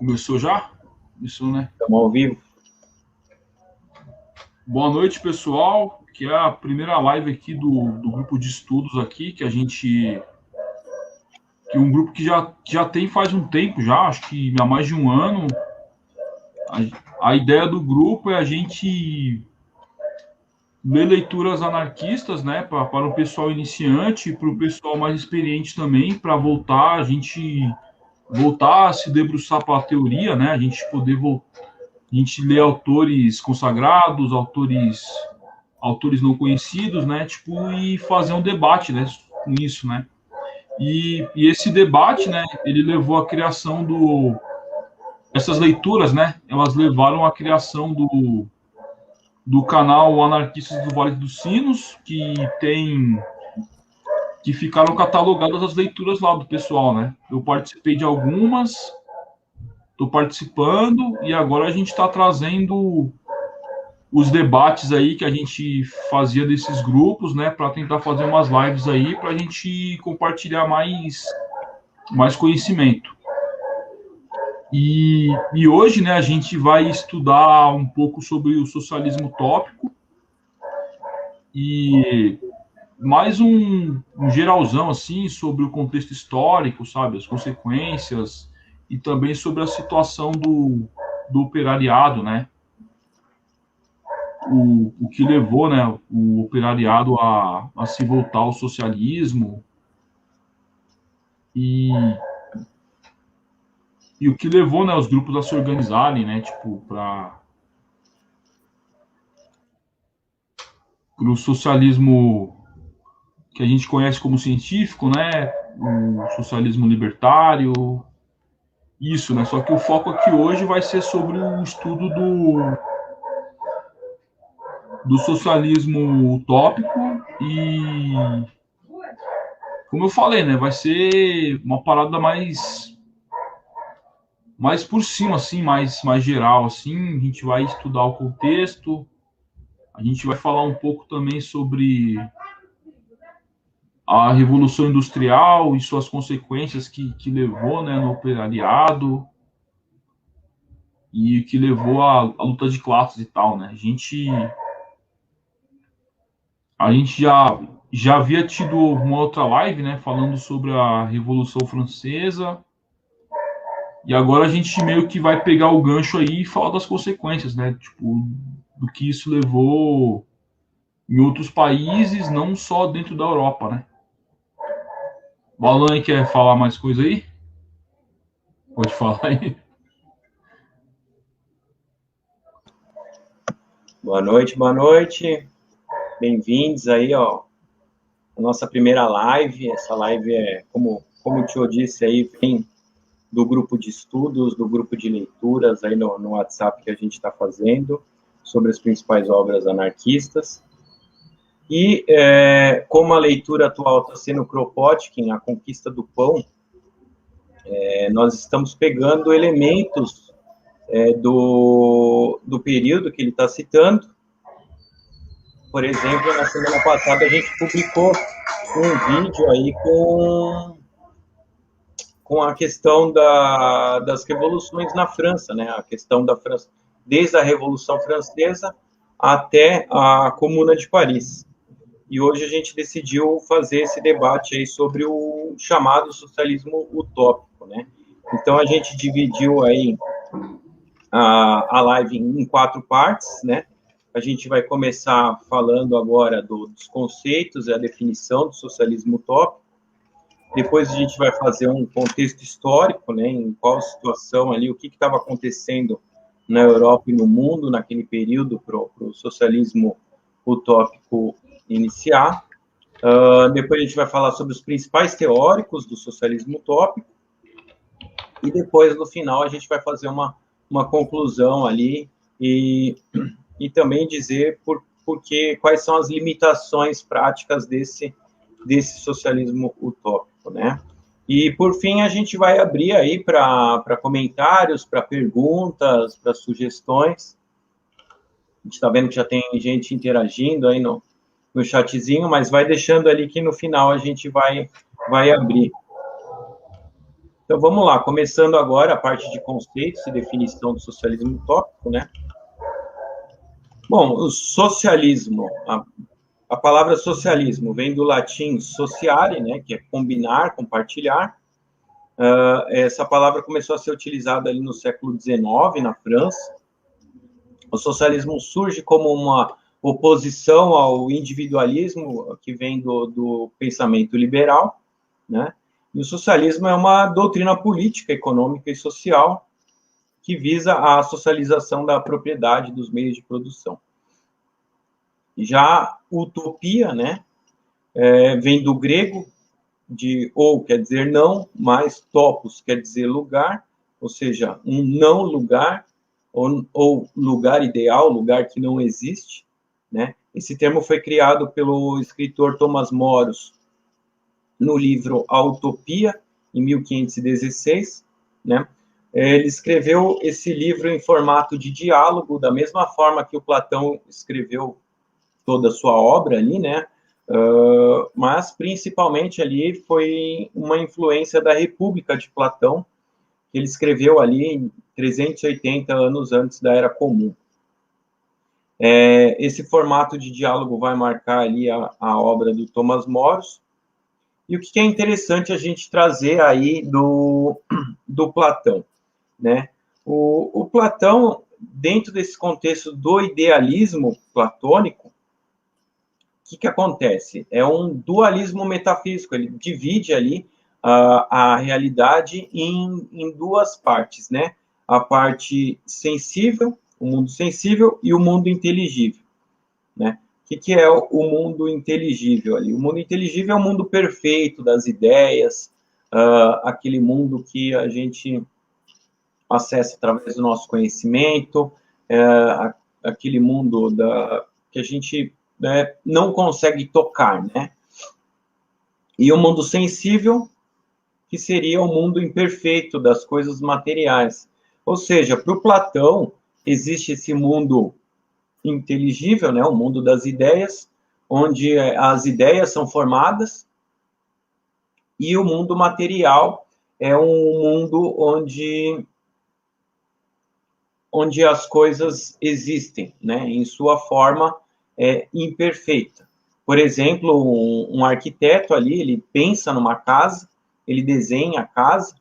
Começou já? Isso, né? Estamos ao vivo. Boa noite, pessoal. Que é a primeira live aqui do grupo de estudos aqui, que é um grupo que já tem faz um tempo já, acho que há mais de um ano. A ideia do grupo é a gente ler leituras anarquistas, né, para o pessoal iniciante e para o pessoal mais experiente também, para a gente voltar a se debruçar para a teoria, né, a gente poder a gente ler autores consagrados, autores não conhecidos, né? Tipo, e fazer um debate, né? Com isso, né? E esse debate, né? Ele levou à criação essas leituras, né? Elas levaram à criação do canal Anarquistas do Vale dos Sinos, que ficaram catalogadas as leituras lá do pessoal, né? Eu participei de algumas, estou participando e agora a gente está trazendo os debates aí que a gente fazia desses grupos, né, para tentar fazer umas lives aí para a gente compartilhar mais conhecimento. E hoje, né, a gente vai estudar um pouco sobre o socialismo utópico e mais um geralzão assim sobre o contexto histórico, sabe, as consequências e também sobre a situação do operariado, né, o que levou, né, o operariado a se voltar ao socialismo e, e o que levou, né, os grupos a se organizarem, né, tipo, para o socialismo que a gente conhece como científico, né, o socialismo libertário, isso, né, só que o foco aqui hoje vai ser sobre o estudo do socialismo utópico e, como eu falei, né, vai ser uma parada mais por cima, assim, mais geral, assim, a gente vai estudar o contexto, a gente vai falar um pouco também sobre a Revolução Industrial e suas consequências que levou, né, no operariado e que levou à luta de classes e tal, né? A gente já havia tido uma outra live, né, falando sobre a Revolução Francesa. E agora a gente meio que vai pegar o gancho aí e falar das consequências, né? Tipo, do que isso levou em outros países, não só dentro da Europa, né? O Alan quer falar mais coisa aí? Pode falar aí. Boa noite, boa noite. Bem-vindos aí, ó, a nossa primeira live. Essa live é, como o tio disse aí, vem do grupo de estudos, do grupo de leituras aí no WhatsApp que a gente está fazendo sobre as principais obras anarquistas. E como a leitura atual está sendo Kropotkin, A Conquista do Pão, nós estamos pegando elementos do período que ele está citando. Por exemplo, na semana passada a gente publicou um vídeo aí com a questão das revoluções na França, né? A questão da França, desde a Revolução Francesa até a Comuna de Paris. E hoje a gente decidiu fazer esse debate aí sobre o chamado socialismo utópico, né? Então a gente dividiu aí a live em 4 partes, né? A gente vai começar falando agora dos conceitos e a definição do socialismo utópico. Depois a gente vai fazer um contexto histórico, né? Em qual situação ali, o que estava acontecendo na Europa e no mundo naquele período para o socialismo utópico iniciar. Depois a gente vai falar sobre os principais teóricos do socialismo utópico. E depois, no final, a gente vai fazer uma conclusão ali e também dizer quais são as limitações práticas desse socialismo utópico, né? E, por fim, a gente vai abrir aí para comentários, para perguntas, para sugestões. A gente está vendo que já tem gente interagindo aí no chatzinho, mas vai deixando ali que no final a gente vai abrir. Então, vamos lá, começando agora a parte de conceitos e definição do socialismo utópico, né? Bom, o socialismo, a palavra socialismo vem do latim sociare, né, que é combinar, compartilhar. Essa palavra começou a ser utilizada ali no século XIX, na França. O socialismo surge como uma oposição ao individualismo que vem do pensamento liberal, né? E o socialismo é uma doutrina política, econômica e social que visa a socialização da propriedade dos meios de produção. Já utopia, né, vem do grego, de ou quer dizer não, mais topos quer dizer lugar, ou seja, um não lugar, ou lugar ideal, lugar que não existe, né? Esse termo foi criado pelo escritor Thomas Moros no livro A Utopia, em 1516, né? Ele escreveu esse livro em formato de diálogo, da mesma forma que o Platão escreveu toda a sua obra ali, né? Mas, principalmente, ali foi uma influência da República de Platão, que ele escreveu ali 380 anos antes da Era Comum. Esse formato de diálogo vai marcar ali a obra do Thomas Moros. E o que é interessante a gente trazer aí do Platão, né? O Platão, dentro desse contexto do idealismo platônico, o que acontece? É um dualismo metafísico, ele divide ali a realidade em duas partes, né? A parte sensível, o mundo sensível, e o mundo inteligível, né? O que é o mundo inteligível ali? O mundo inteligível é o mundo perfeito das ideias, aquele mundo que a gente acessa através do nosso conhecimento, aquele mundo que a gente não consegue tocar, né? E o mundo sensível, que seria o mundo imperfeito das coisas materiais. Ou seja, para o Platão, existe esse mundo inteligível, né? O mundo das ideias, onde as ideias são formadas, e o mundo material é um mundo onde as coisas existem, né? Em sua forma imperfeita. Por exemplo, um arquiteto ali, ele pensa numa casa, ele desenha a casa,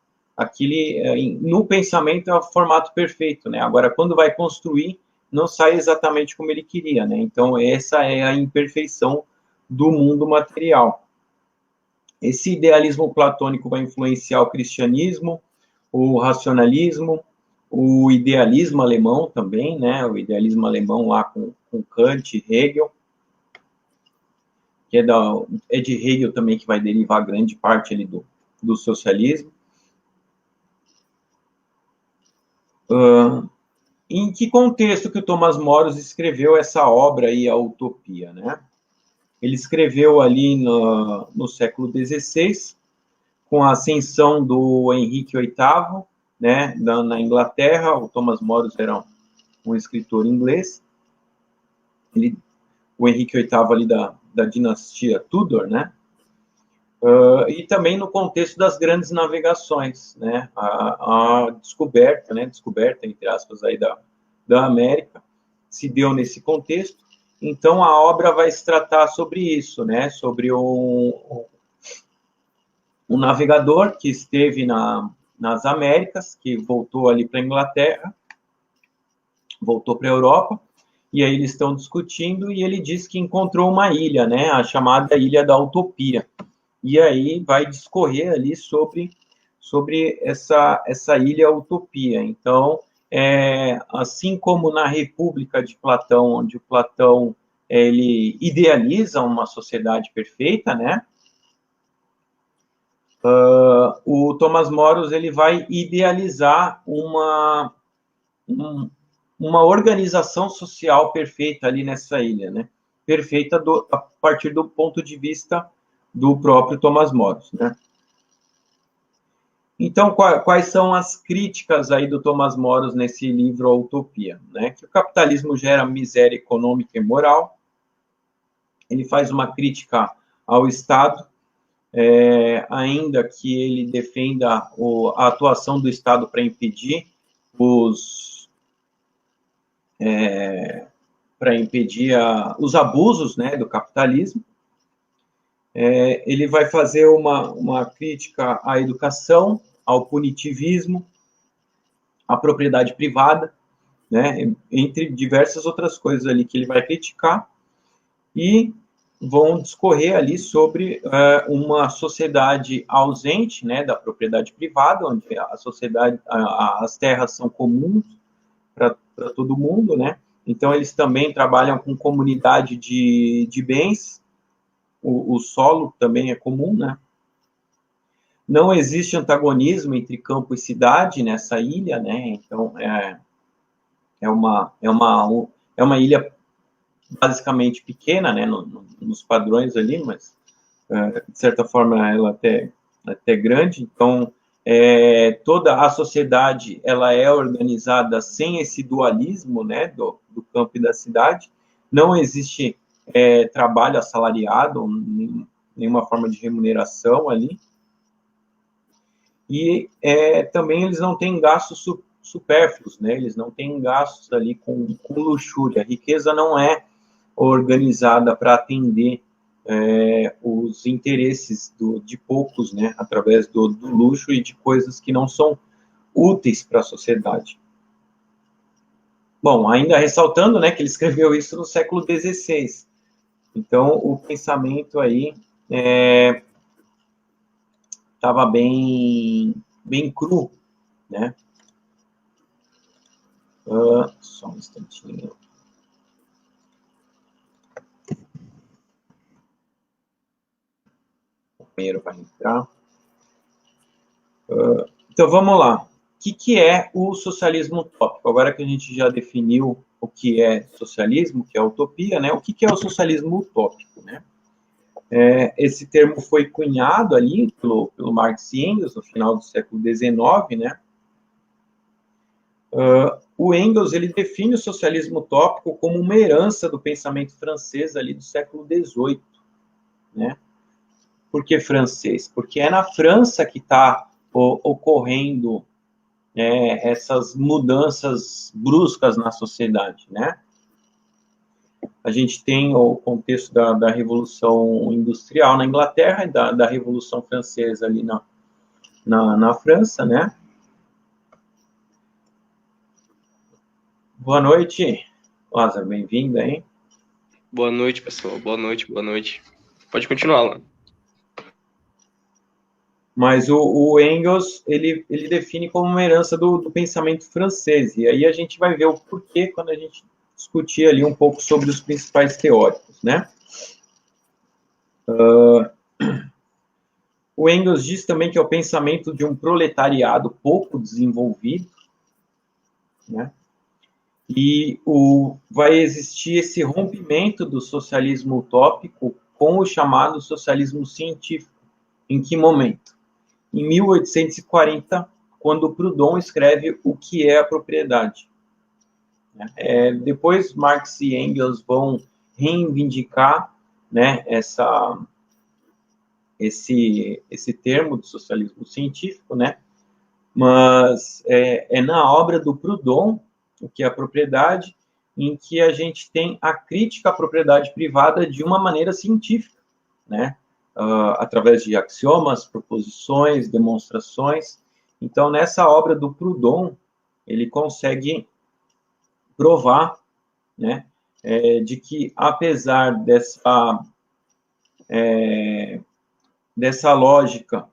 no pensamento é o formato perfeito, né? Agora, quando vai construir, não sai exatamente como ele queria, né? Então, essa é a imperfeição do mundo material. Esse idealismo platônico vai influenciar o cristianismo, o racionalismo, o idealismo alemão também, né? O idealismo alemão lá com Kant e Hegel, que é de Hegel também que vai derivar grande parte ali do socialismo. Em que contexto que o Thomas Moros escreveu essa obra aí, A Utopia, né? Ele escreveu ali no século XVI, com a ascensão do Henrique VIII, né, na Inglaterra. O Thomas Moros era um escritor inglês. O Henrique VIII ali da dinastia Tudor, né? E também no contexto das grandes navegações, né? A descoberta, né? Descoberta, entre aspas, aí da América, se deu nesse contexto. Então, a obra vai se tratar sobre isso, né? Sobre um navegador que esteve nas Américas, que voltou ali para a Inglaterra, voltou para a Europa, e aí eles estão discutindo, e ele diz que encontrou uma ilha, né? A chamada Ilha da Utopia. E aí vai discorrer ali sobre essa ilha Utopia. Então, assim como na República de Platão, onde o Platão ele idealiza uma sociedade perfeita, né? O Thomas Moros ele vai idealizar uma organização social perfeita ali nessa ilha, né? Perfeita a partir do ponto de vista do próprio Thomas Moros, né? Então, quais são as críticas aí do Thomas Moros nesse livro A Utopia, né? Que o capitalismo gera miséria econômica e moral. Ele faz uma crítica ao Estado, ainda que ele defenda a atuação do Estado para impedir os abusos, né, do capitalismo. Ele vai fazer uma crítica à educação, ao punitivismo, à propriedade privada, né, entre diversas outras coisas ali que ele vai criticar, e vão discorrer ali sobre uma sociedade ausente, né, da propriedade privada, onde a sociedade, as terras são comuns para todo mundo, né? Então eles também trabalham com comunidade de bens, o solo também é comum, né? Não existe antagonismo entre campo e cidade nessa ilha, né? Então é uma ilha basicamente pequena, né, nos padrões ali, mas de certa forma ela até grande. Então toda a sociedade ela é organizada sem esse dualismo, né, do campo e da cidade. Não existe trabalho assalariado, nenhuma forma de remuneração ali. E também eles não têm gastos supérfluos, né? Eles não têm gastos ali com luxúria. A riqueza não é organizada para atender os interesses de poucos, né? Através do luxo e de coisas que não são úteis para a sociedade. Bom, ainda ressaltando, né, que ele escreveu isso no século XVI. Então, o pensamento aí estava bem cru, né? Só um instantinho. O primeiro vai entrar. Então, vamos lá. O que é o socialismo utópico? Agora que a gente já definiu o que é socialismo, o que é utopia, né? O que é o socialismo utópico, né? Esse termo foi cunhado ali pelo Marx e Engels no final do século XIX, né? O Engels ele define o socialismo utópico como uma herança do pensamento francês ali do século XVIII, né? Por que francês? Porque é na França que está ocorrendo essas mudanças bruscas na sociedade, né? A gente tem o contexto da Revolução Industrial na Inglaterra e da Revolução Francesa ali na França, né? Boa noite, Lázaro, bem-vindo, hein? Boa noite, pessoal. Boa noite, boa noite. Pode continuar lá. Mas o Engels, ele define como uma herança do pensamento francês, e aí a gente vai ver o porquê quando a gente discutir ali um pouco sobre os principais teóricos, né? O Engels diz também que é o pensamento de um proletariado pouco desenvolvido, né? E vai existir esse rompimento do socialismo utópico com o chamado socialismo científico. Em que momento? Em 1840, quando Proudhon escreve O que é a propriedade. Depois, Marx e Engels vão reivindicar, né, esse termo do socialismo científico, né? Mas na obra do Proudhon, O que é a propriedade, em que a gente tem a crítica à propriedade privada de uma maneira científica, né? Através de axiomas, proposições, demonstrações. Então, nessa obra do Proudhon, ele consegue provar, né, de que, apesar dessa lógica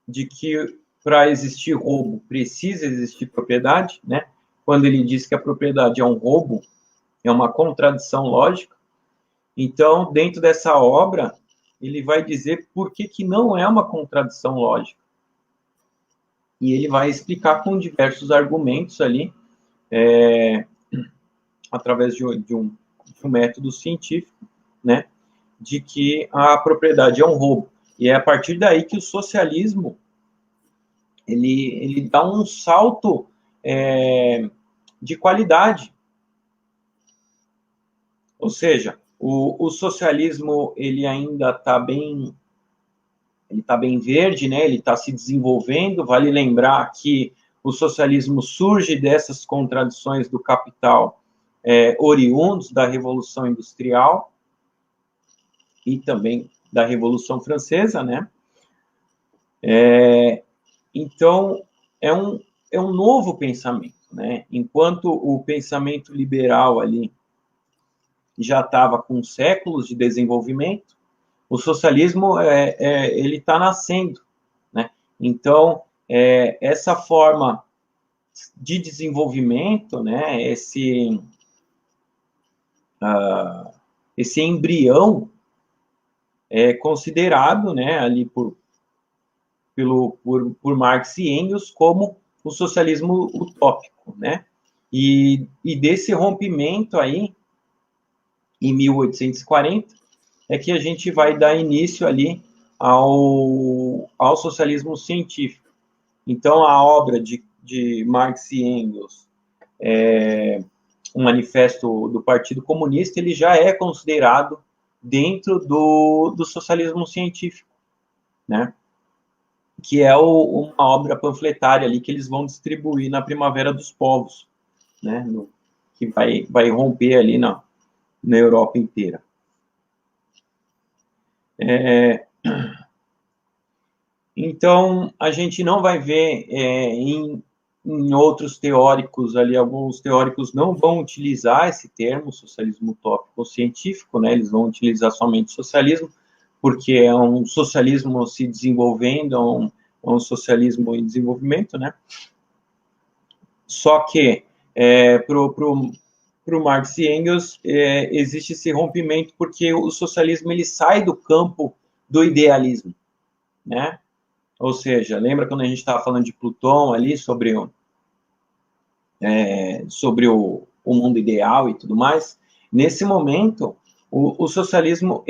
de que para existir roubo precisa existir propriedade, né? Quando ele diz que a propriedade é um roubo, é uma contradição lógica. Então, dentro dessa obra, ele vai dizer por que não é uma contradição lógica. E ele vai explicar com diversos argumentos ali, através de um método científico, né, de que a propriedade é um roubo. E é a partir daí que o socialismo ele dá um salto de qualidade. Ou seja, o socialismo ele ainda está bem tá bem verde, né? Ele está se desenvolvendo. Vale lembrar que o socialismo surge dessas contradições do capital oriundos da Revolução Industrial e também da Revolução Francesa, né? Então, é um novo pensamento, né? Enquanto o pensamento liberal ali já estava com séculos de desenvolvimento, o socialismo ele está nascendo, né? Então, essa forma de desenvolvimento, né? Esse embrião é considerado, né? Ali por Marx e Engels como o socialismo utópico, né? E desse rompimento aí, em 1840, é que a gente vai dar início ali ao socialismo científico. Então, a obra de Marx e Engels, o Manifesto do Partido Comunista, ele já é considerado dentro do socialismo científico, né? Que é uma obra panfletária ali que eles vão distribuir na Primavera dos Povos, né? Que vai romper ali na Europa inteira. Então, a gente não vai ver em outros teóricos ali, alguns teóricos não vão utilizar esse termo, socialismo utópico científico, né? Eles vão utilizar somente socialismo, porque é um socialismo se desenvolvendo, é um socialismo em desenvolvimento, né? Só que, para o Marx e Engels, existe esse rompimento, porque o socialismo ele sai do campo do idealismo, né? Ou seja, lembra quando a gente estava falando de Platão ali, sobre o mundo ideal e tudo mais? Nesse momento, o socialismo,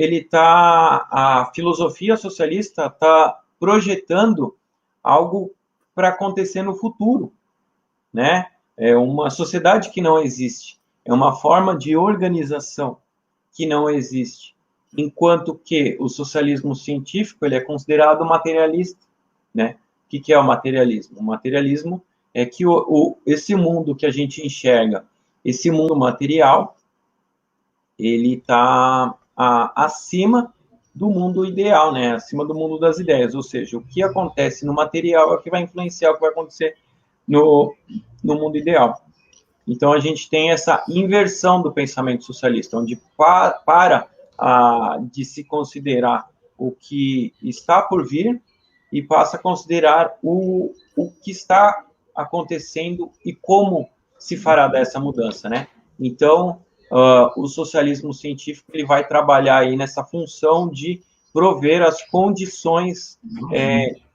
a filosofia socialista está projetando algo para acontecer no futuro, né? É uma sociedade que não existe, é uma forma de organização que não existe, enquanto que o socialismo científico ele é considerado materialista, né? O que é o materialismo? O materialismo é que esse mundo que a gente enxerga, esse mundo material, ele está acima do mundo ideal, né? Acima do mundo das ideias, ou seja, o que acontece no material é o que vai influenciar o que vai acontecer no mundo ideal. Então, a gente tem essa inversão do pensamento socialista, onde para de se considerar o que está por vir e passa a considerar o que está acontecendo e como se fará dessa mudança, né? Então, o socialismo científico ele vai trabalhar aí nessa função de prover as condições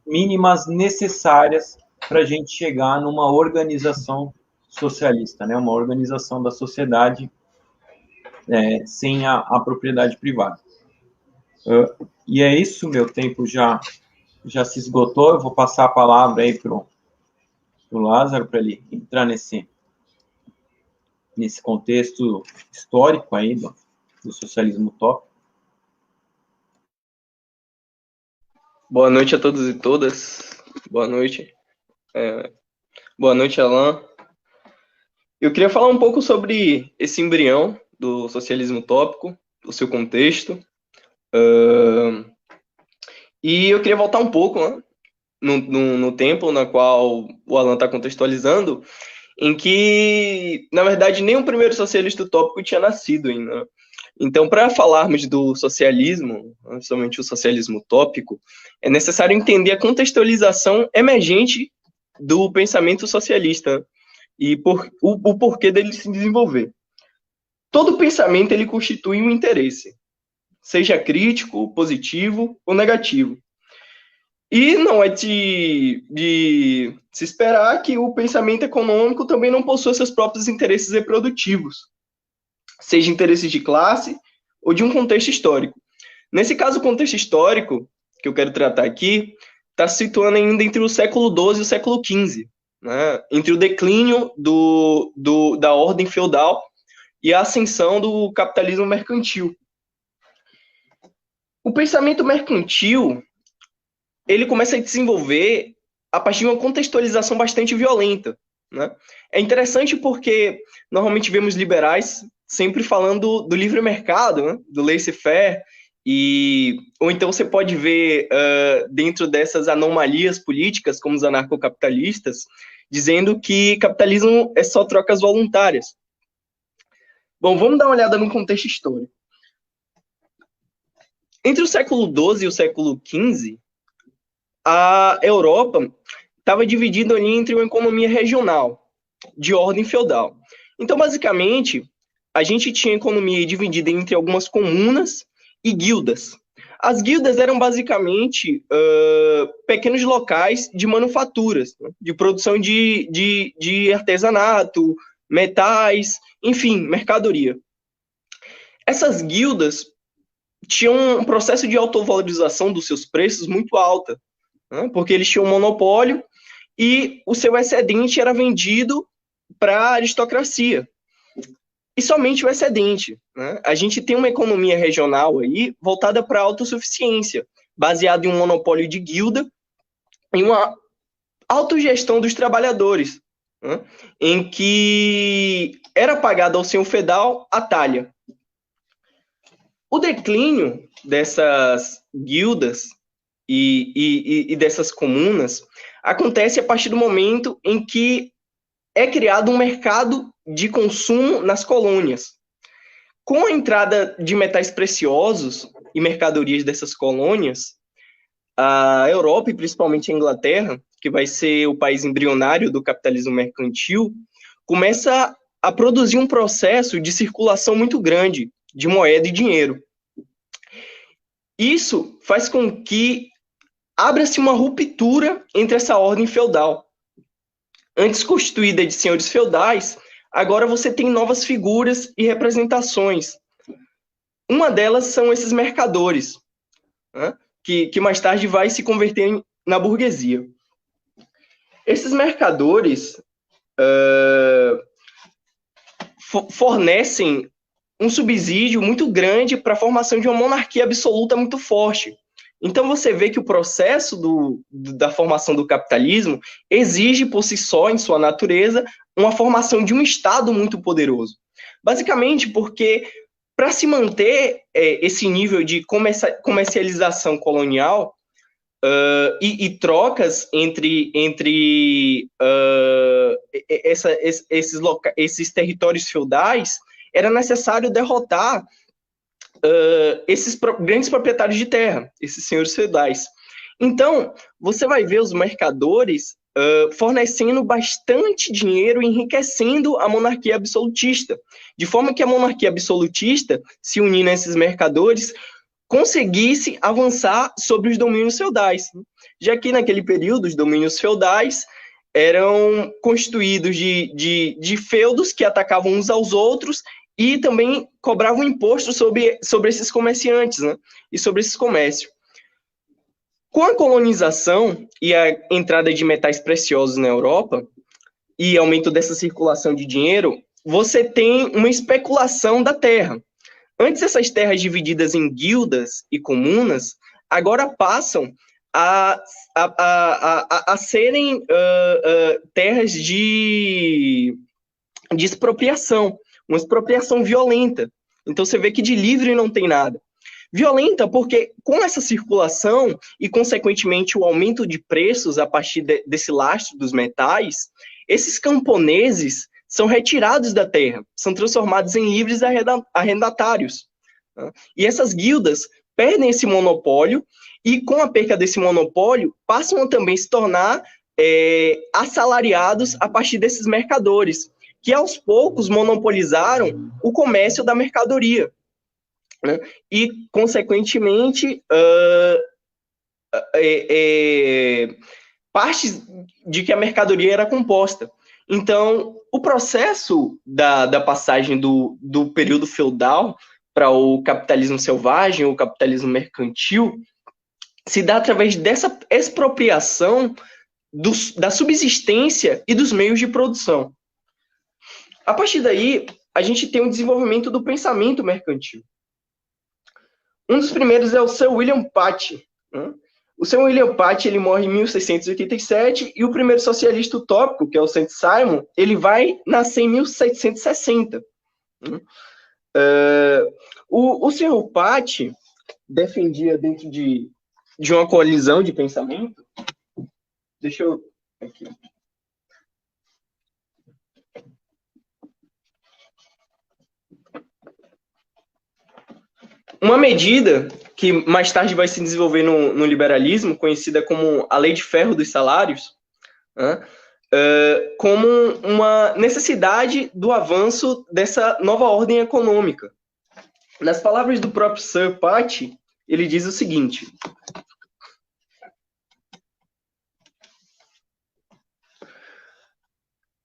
mínimas necessárias para a gente chegar numa organização socialista, né? Uma organização da sociedade sem a propriedade privada. E é isso, meu tempo já se esgotou. Eu vou passar a palavra aí para o Lázaro, para ele entrar nesse contexto histórico aí do socialismo utópico. Boa noite a todos e todas. Boa noite. Boa noite, Alan. Eu queria falar um pouco sobre esse embrião do socialismo utópico, o seu contexto. E eu queria voltar um pouco, né, no tempo na qual o Alan está contextualizando, em que, na verdade, nem o primeiro socialista utópico tinha nascido ainda. Então, para falarmos do socialismo, somente o socialismo utópico, é necessário entender a contextualização emergente do pensamento socialista e o porquê dele se desenvolver. Todo pensamento ele constitui um interesse, seja crítico, positivo ou negativo. E não é de se esperar que o pensamento econômico também não possua seus próprios interesses reprodutivos, seja interesses de classe ou de um contexto histórico. Nesse caso, o contexto histórico, que eu quero tratar aqui, está se situando ainda entre o século XII e o século XV, né? Entre o declínio da ordem feudal e a ascensão do capitalismo mercantil. O pensamento mercantil ele começa a desenvolver a partir de uma contextualização bastante violenta, né? É interessante porque normalmente vemos liberais sempre falando do livre mercado, né? Do laissez-faire, ou então você pode ver dentro dessas anomalias políticas, como os anarcocapitalistas, dizendo que capitalismo é só trocas voluntárias. Bom, vamos dar uma olhada no contexto histórico. Entre o século XII e o século XV, a Europa estava dividida ali entre uma economia regional, de ordem feudal. Então, basicamente, a gente tinha a economia dividida entre algumas comunas e guildas. As guildas eram basicamente pequenos locais de manufaturas, né? De produção de artesanato, metais, enfim, mercadoria. Essas guildas tinham um processo de autovalorização dos seus preços muito alta, né? Porque eles tinham um monopólio e o seu excedente era vendido para a aristocracia. E somente o excedente, né? A gente tem uma economia regional aí voltada para a autossuficiência, baseada em um monopólio de guilda e uma autogestão dos trabalhadores, né? Em que era pagada ao senhor feudal a talha. O declínio dessas guildas e dessas comunas acontece a partir do momento em que é criado um mercado de consumo nas colônias. Com a entrada de metais preciosos e mercadorias dessas colônias, a Europa, e principalmente a Inglaterra, que vai ser o país embrionário do capitalismo mercantil, começa a produzir um processo de circulação muito grande de moeda e dinheiro. Isso faz com que abra-se uma ruptura entre essa ordem feudal. Antes constituída de senhores feudais, agora você tem novas figuras e representações. Uma delas são esses mercadores, né? que mais tarde vai se converter na burguesia. Esses mercadores fornecem um subsídio muito grande para a formação de uma monarquia absoluta muito forte. Então você vê que o processo da formação do capitalismo exige por si só, em sua natureza, uma formação de um Estado muito poderoso. Basicamente porque, para se manter esse nível de comercialização colonial e trocas entre esses territórios feudais, era necessário derrotar esses grandes proprietários de terra, esses senhores feudais. Então, você vai ver os mercadores fornecendo bastante dinheiro, enriquecendo a monarquia absolutista, de forma que a monarquia absolutista, se unindo a esses mercadores, conseguisse avançar sobre os domínios feudais, já que naquele período os domínios feudais eram constituídos de feudos que atacavam uns aos outros e também cobravam imposto sobre esses comerciantes, né? E sobre esses comércios. Com a colonização e a entrada de metais preciosos na Europa e aumento dessa circulação de dinheiro, você tem uma especulação da terra. Antes, essas terras divididas em guildas e comunas, agora passam a serem terras de expropriação, uma expropriação violenta. Então você vê que de livre não tem nada. Violenta porque com essa circulação e, consequentemente, o aumento de preços a partir desse lastro dos metais, esses camponeses são retirados da terra, são transformados em livres arrendatários. E essas guildas perdem esse monopólio e, com a perda desse monopólio, passam a também se tornar assalariados a partir desses mercadores, que aos poucos monopolizaram o comércio da mercadoria, né? E, consequentemente, partes de que a mercadoria era composta. Então, o processo da passagem do período feudal para o capitalismo selvagem, o capitalismo mercantil, se dá através dessa expropriação da subsistência e dos meios de produção. A partir daí, a gente tem o desenvolvimento do pensamento mercantil. Um dos primeiros é o Sir William Paty, né? O Sir William Paty, ele morre em 1687, e o primeiro socialista utópico, que é o Saint-Simon, ele vai nascer em 1760. O Sr. Paty defendia dentro de uma coalizão de pensamento. Deixa eu... Aqui. Uma medida que mais tarde vai se desenvolver no liberalismo, conhecida como a Lei de Ferro dos Salários, né, como uma necessidade do avanço dessa nova ordem econômica. Nas palavras do próprio Sir Paty, ele diz o seguinte: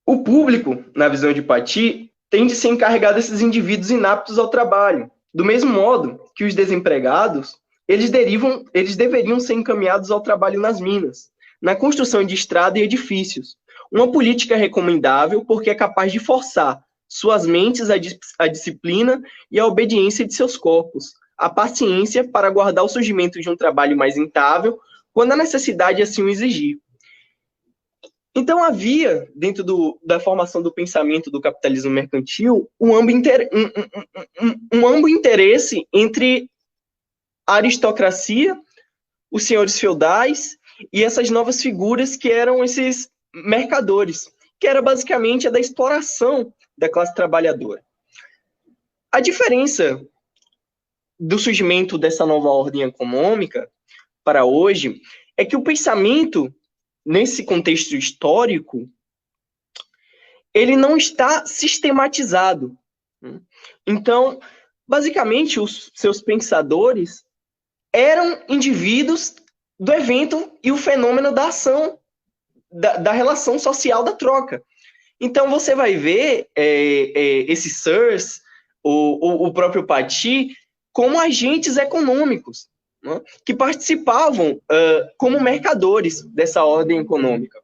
o público, na visão de Paty, tem de se encarregar desses indivíduos inaptos ao trabalho, do mesmo modo que os desempregados, eles deveriam ser encaminhados ao trabalho nas minas, na construção de estrada e edifícios. Uma política recomendável porque é capaz de forçar suas mentes à disciplina e à obediência de seus corpos, a paciência para aguardar o surgimento de um trabalho mais rentável, quando a necessidade assim o exigir. Então, havia, dentro da formação do pensamento do capitalismo mercantil, um amplo interesse entre a aristocracia, os senhores feudais e essas novas figuras que eram esses mercadores, que era basicamente a da exploração da classe trabalhadora. A diferença do surgimento dessa nova ordem econômica para hoje é que o pensamento, nesse contexto histórico, ele não está sistematizado. Então, basicamente, os seus pensadores eram indivíduos do evento e o fenômeno da ação, da relação social da troca. Então, você vai ver esses sirs, o próprio Paty, como agentes econômicos, né, que participavam como mercadores dessa ordem econômica.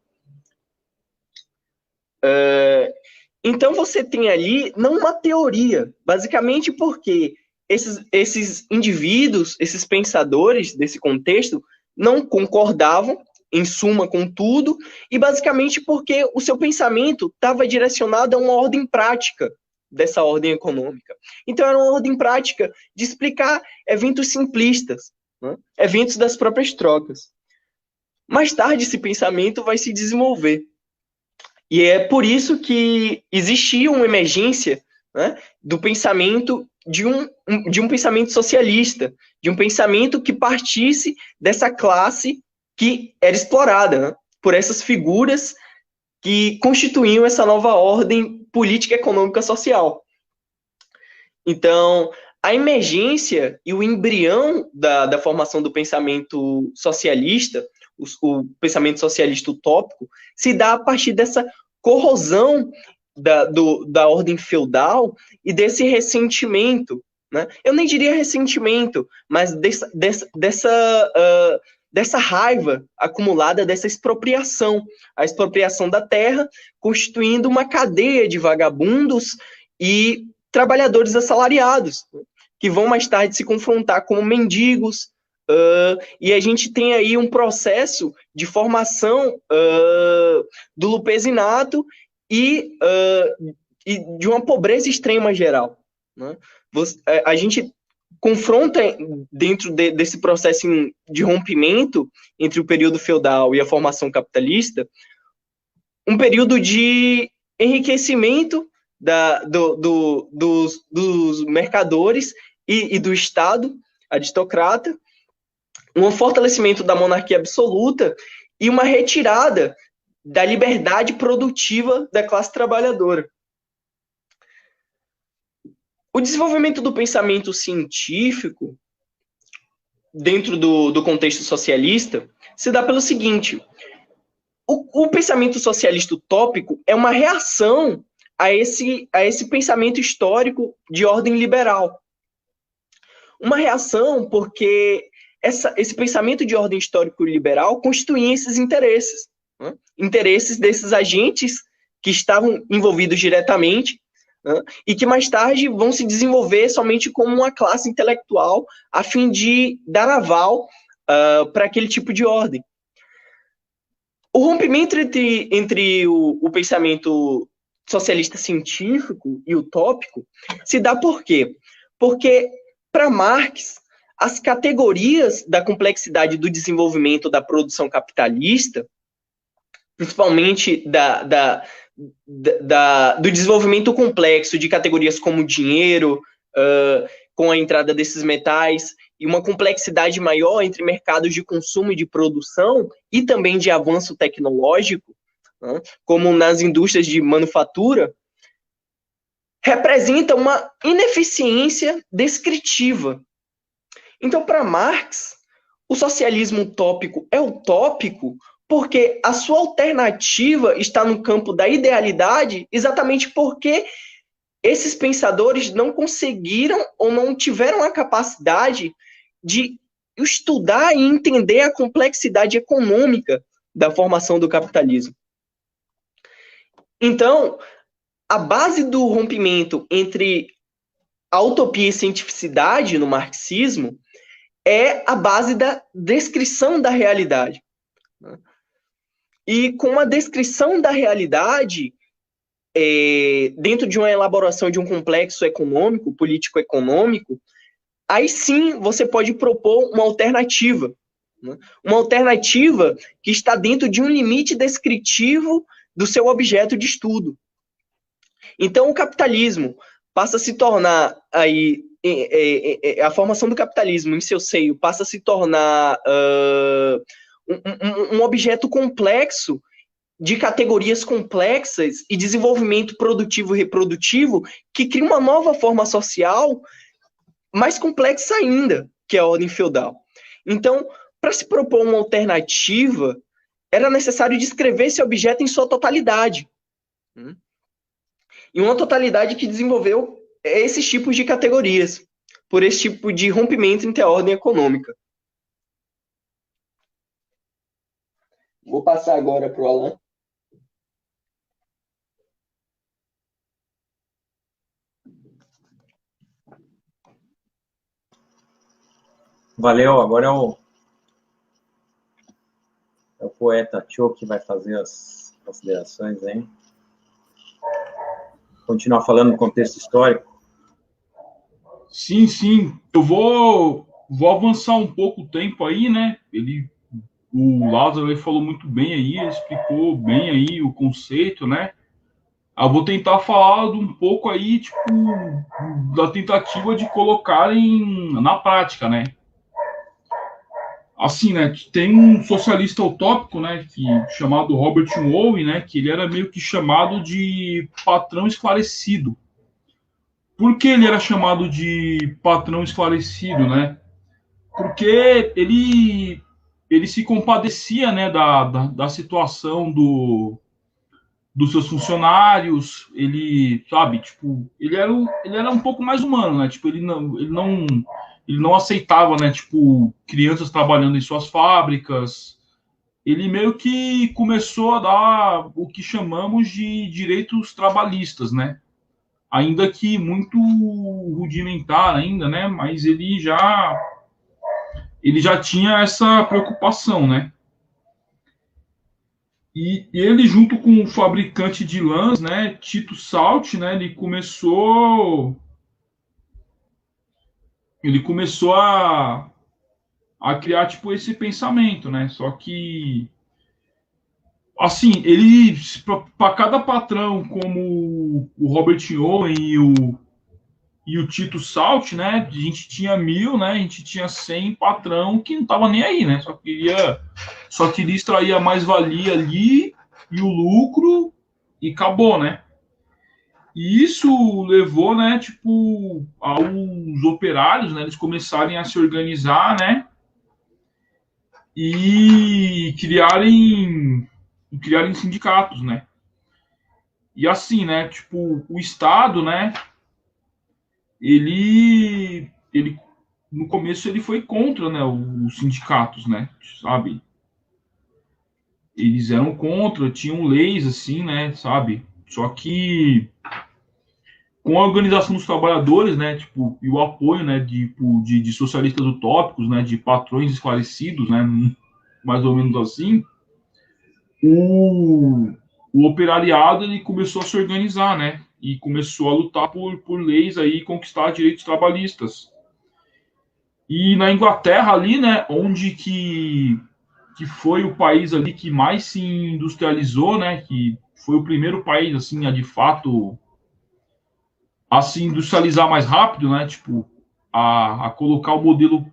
Então, você tem ali não uma teoria, basicamente porque esses indivíduos, esses pensadores desse contexto, não concordavam, em suma, com tudo, e basicamente porque o seu pensamento estava direcionado a uma ordem prática dessa ordem econômica. Então, era uma ordem prática de explicar eventos simplistas, né? Eventos das próprias trocas. Mais tarde, esse pensamento vai se desenvolver. E é por isso que existia uma emergência, né, do pensamento de um pensamento socialista, de um pensamento que partisse dessa classe que era explorada, né, por essas figuras que constituíam essa nova ordem política, econômica, social. Então, a emergência e o embrião da formação do pensamento socialista, o pensamento socialista utópico, se dá a partir dessa corrosão da ordem feudal e desse ressentimento, né? Eu nem diria ressentimento, mas dessa raiva acumulada, dessa expropriação, a expropriação da terra, constituindo uma cadeia de vagabundos e trabalhadores assalariados, que vão mais tarde se confrontar como mendigos, e a gente tem aí um processo de formação do lupesinato e de uma pobreza extrema geral, né? A gente confronta dentro desse processo de rompimento entre o período feudal e a formação capitalista um período de enriquecimento dos mercadores e do Estado aristocrata, um fortalecimento da monarquia absoluta e uma retirada da liberdade produtiva da classe trabalhadora. O desenvolvimento do pensamento científico dentro do contexto socialista se dá pelo seguinte: o pensamento socialista utópico é uma reação a esse pensamento histórico de ordem liberal. Uma reação porque esse pensamento de ordem histórico-liberal constituía esses interesses, né? Interesses desses agentes que estavam envolvidos diretamente, né? E que mais tarde vão se desenvolver somente como uma classe intelectual a fim de dar aval para aquele tipo de ordem. O rompimento entre o pensamento socialista científico e utópico se dá por quê? Porque, para Marx, as categorias da complexidade do desenvolvimento da produção capitalista, principalmente do desenvolvimento complexo de categorias como dinheiro, com a entrada desses metais, e uma complexidade maior entre mercados de consumo e de produção, e também de avanço tecnológico, né, como nas indústrias de manufatura, representa uma ineficiência descritiva. Então, para Marx, o socialismo utópico é utópico porque a sua alternativa está no campo da idealidade, exatamente porque esses pensadores não conseguiram ou não tiveram a capacidade de estudar e entender a complexidade econômica da formação do capitalismo. Então, a base do rompimento entre a utopia e cientificidade no marxismo é a base da descrição da realidade. E com a descrição da realidade, dentro de uma elaboração de um complexo econômico, político-econômico, aí sim você pode propor uma alternativa. Né? Uma alternativa que está dentro de um limite descritivo do seu objeto de estudo. Então, o capitalismo passa a se tornar aí, a formação do capitalismo em seu seio passa a se tornar um objeto complexo de categorias complexas e desenvolvimento produtivo e reprodutivo que cria uma nova forma social mais complexa ainda, que é a ordem feudal. Então, para se propor uma alternativa, era necessário descrever esse objeto em sua totalidade. E uma totalidade que desenvolveu esses tipos de categorias, por esse tipo de rompimento entre a ordem econômica. Vou passar agora para o Alan. Valeu, agora é o poeta Tio que vai fazer as considerações aí. Continuar falando no contexto histórico. Sim, sim. Eu vou avançar um pouco o tempo aí, né? O Lázaro ele falou muito bem aí, ele explicou bem aí o conceito, né? Eu vou tentar falar um pouco aí, tipo, da tentativa de colocar na prática, né? Assim, né? Tem um socialista utópico, né? Chamado Robert Owen, né? Que ele era meio que chamado de patrão esclarecido. Por que ele era chamado de patrão esclarecido, né? Porque ele se compadecia, né, da situação dos seus funcionários, ele, sabe, tipo, ele era um pouco mais humano, né? Tipo, ele não aceitava, né, tipo, crianças trabalhando em suas fábricas. Ele meio que começou a dar o que chamamos de direitos trabalhistas, né? Ainda que muito rudimentar ainda, né? Mas ele já tinha essa preocupação, né? E ele, junto com o fabricante de lãs, né, Tito Salt, né, ele começou a criar tipo esse pensamento, né? Só que assim, ele para cada patrão como o Robert Owen e o Tito Salt, né? A gente tinha 1.000, né? A gente tinha 100 patrão que não tava nem aí, né? Só queria extrair a mais-valia ali e o lucro e acabou, né? E isso levou, né, tipo, aos operários, né, eles começarem a se organizar, né, e criarem sindicatos, né. E assim, né, tipo, o Estado, né, ele no começo ele foi contra, né, os sindicatos, né, sabe? Eles eram contra, tinham leis assim, né, sabe? Só que com a organização dos trabalhadores, né, tipo, e o apoio, né, de socialistas utópicos, né, de patrões esclarecidos, né, mais ou menos assim, o operariado ele começou a se organizar, né, e começou a lutar por leis aí e conquistar direitos trabalhistas. E na Inglaterra ali, né, onde que foi o país ali que mais se industrializou, né, que foi o primeiro país, assim, a de fato a se industrializar mais rápido, né, tipo, a colocar o modelo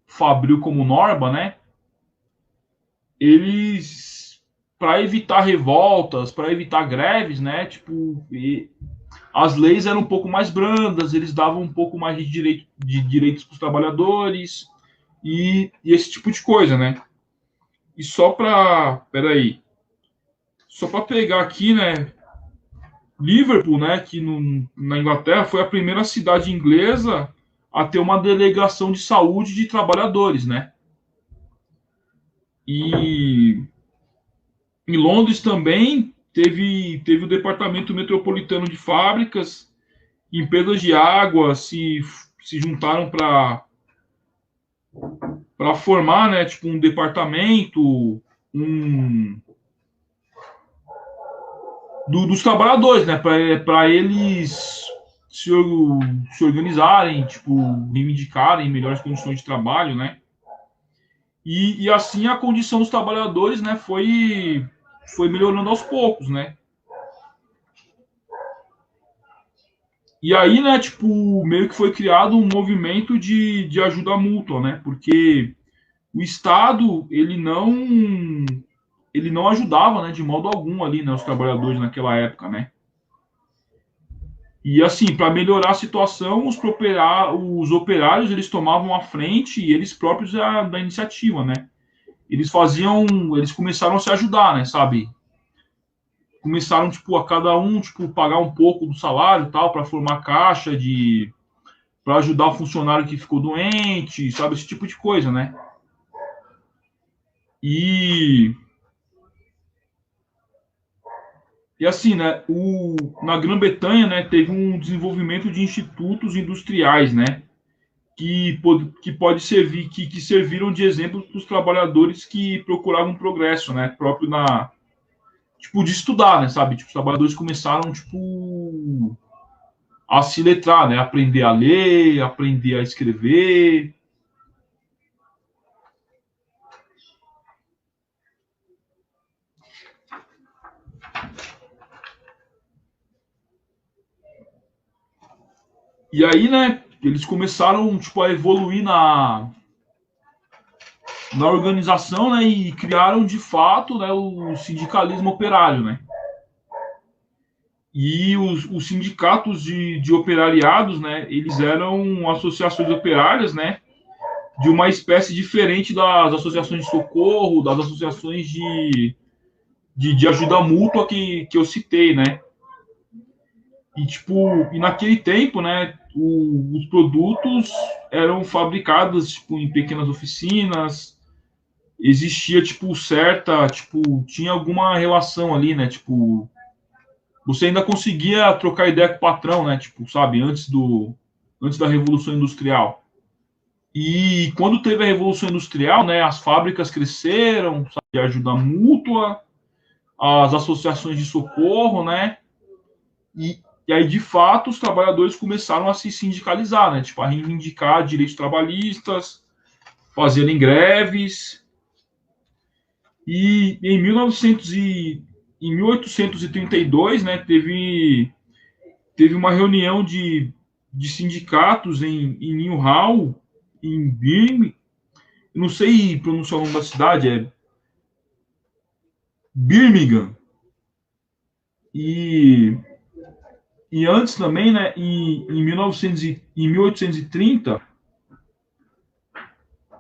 fabril como norma, né, eles, para evitar revoltas, para evitar greves, né, tipo, as leis eram um pouco mais brandas, eles davam um pouco mais de direitos para os trabalhadores e esse tipo de coisa, né. E só para, peraí, só para pegar aqui, né, Liverpool, né, que na Inglaterra foi a primeira cidade inglesa a ter uma delegação de saúde de trabalhadores, né. E em Londres também teve o Departamento Metropolitano de Fábricas, empresas de água se juntaram para formar, né, tipo um departamento um, dos trabalhadores, né, para eles se, se organizarem, tipo, reivindicarem melhores condições de trabalho, né? E assim a condição dos trabalhadores, né, foi melhorando aos poucos, né? E aí, né, tipo, meio que foi criado um movimento de ajuda mútua, né? Porque o Estado, ele não ajudava, né, de modo algum ali, né, os trabalhadores naquela época, né? E assim, para melhorar a situação, os operários eles tomavam a frente e eles próprios da iniciativa, né? Eles começaram a se ajudar, né, sabe? Começaram tipo a cada um tipo pagar um pouco do salário, tal, para formar caixa de para ajudar o funcionário que ficou doente, sabe, esse tipo de coisa, né? E e assim, né, na Grã-Bretanha, né, teve um desenvolvimento de institutos industriais, né, que pode servir, que serviram de exemplo para os trabalhadores que procuravam progresso, né, próprio tipo, de estudar, né, sabe? Tipo, os trabalhadores começaram, tipo, a se letrar, né, aprender a ler, aprender a escrever. E aí, né, eles começaram, tipo, a evoluir na organização, né, e criaram, de fato, né, o sindicalismo operário, né. E os sindicatos de operariados, né, eles eram associações operárias, né, de uma espécie diferente das associações de socorro, das associações de ajuda mútua que eu citei, né? E, tipo, e naquele tempo, né, os produtos eram fabricados, tipo, em pequenas oficinas, existia, tipo, certa, tipo, tinha alguma relação ali, né, tipo, você ainda conseguia trocar ideia com o patrão, né, tipo, sabe, antes da Revolução Industrial. E quando teve a Revolução Industrial, né, as fábricas cresceram, sabe, ajuda mútua, as associações de socorro, né, e aí, de fato, os trabalhadores começaram a se sindicalizar, né, tipo, a reivindicar direitos trabalhistas, fazerem greves, e em 1832, né, teve uma reunião de sindicatos em Newhall, em Birmingham, não sei pronunciar o nome da cidade, é Birmingham. E, e antes também, né, em 1830,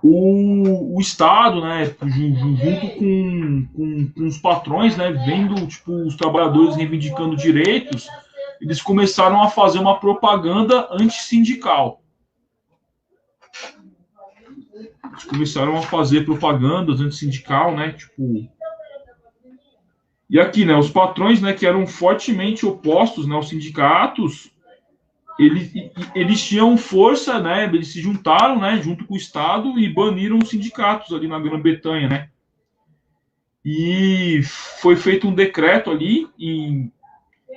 o Estado, né, junto com os patrões, né, vendo tipo, os trabalhadores reivindicando direitos, eles começaram a fazer uma propaganda antissindical. Eles começaram a fazer propagandas antissindical, né, tipo. E aqui, né, os patrões, né, que eram fortemente opostos, né, aos sindicatos, eles tinham força, né? Eles se juntaram, né? Junto com o Estado e baniram os sindicatos ali na Grã-Bretanha, né? E foi feito um decreto ali em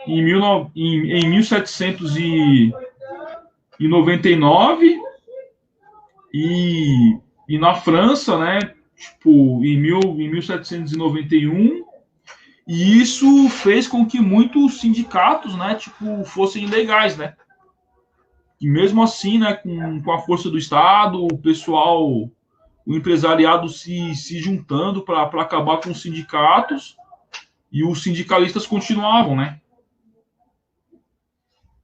1799 e na França, né? Tipo, em 1791. E isso fez com que muitos sindicatos, né? Tipo, fossem ilegais, né? E mesmo assim, né? Com a força do Estado, o pessoal, o empresariado se juntando para acabar com os sindicatos e os sindicalistas continuavam, né?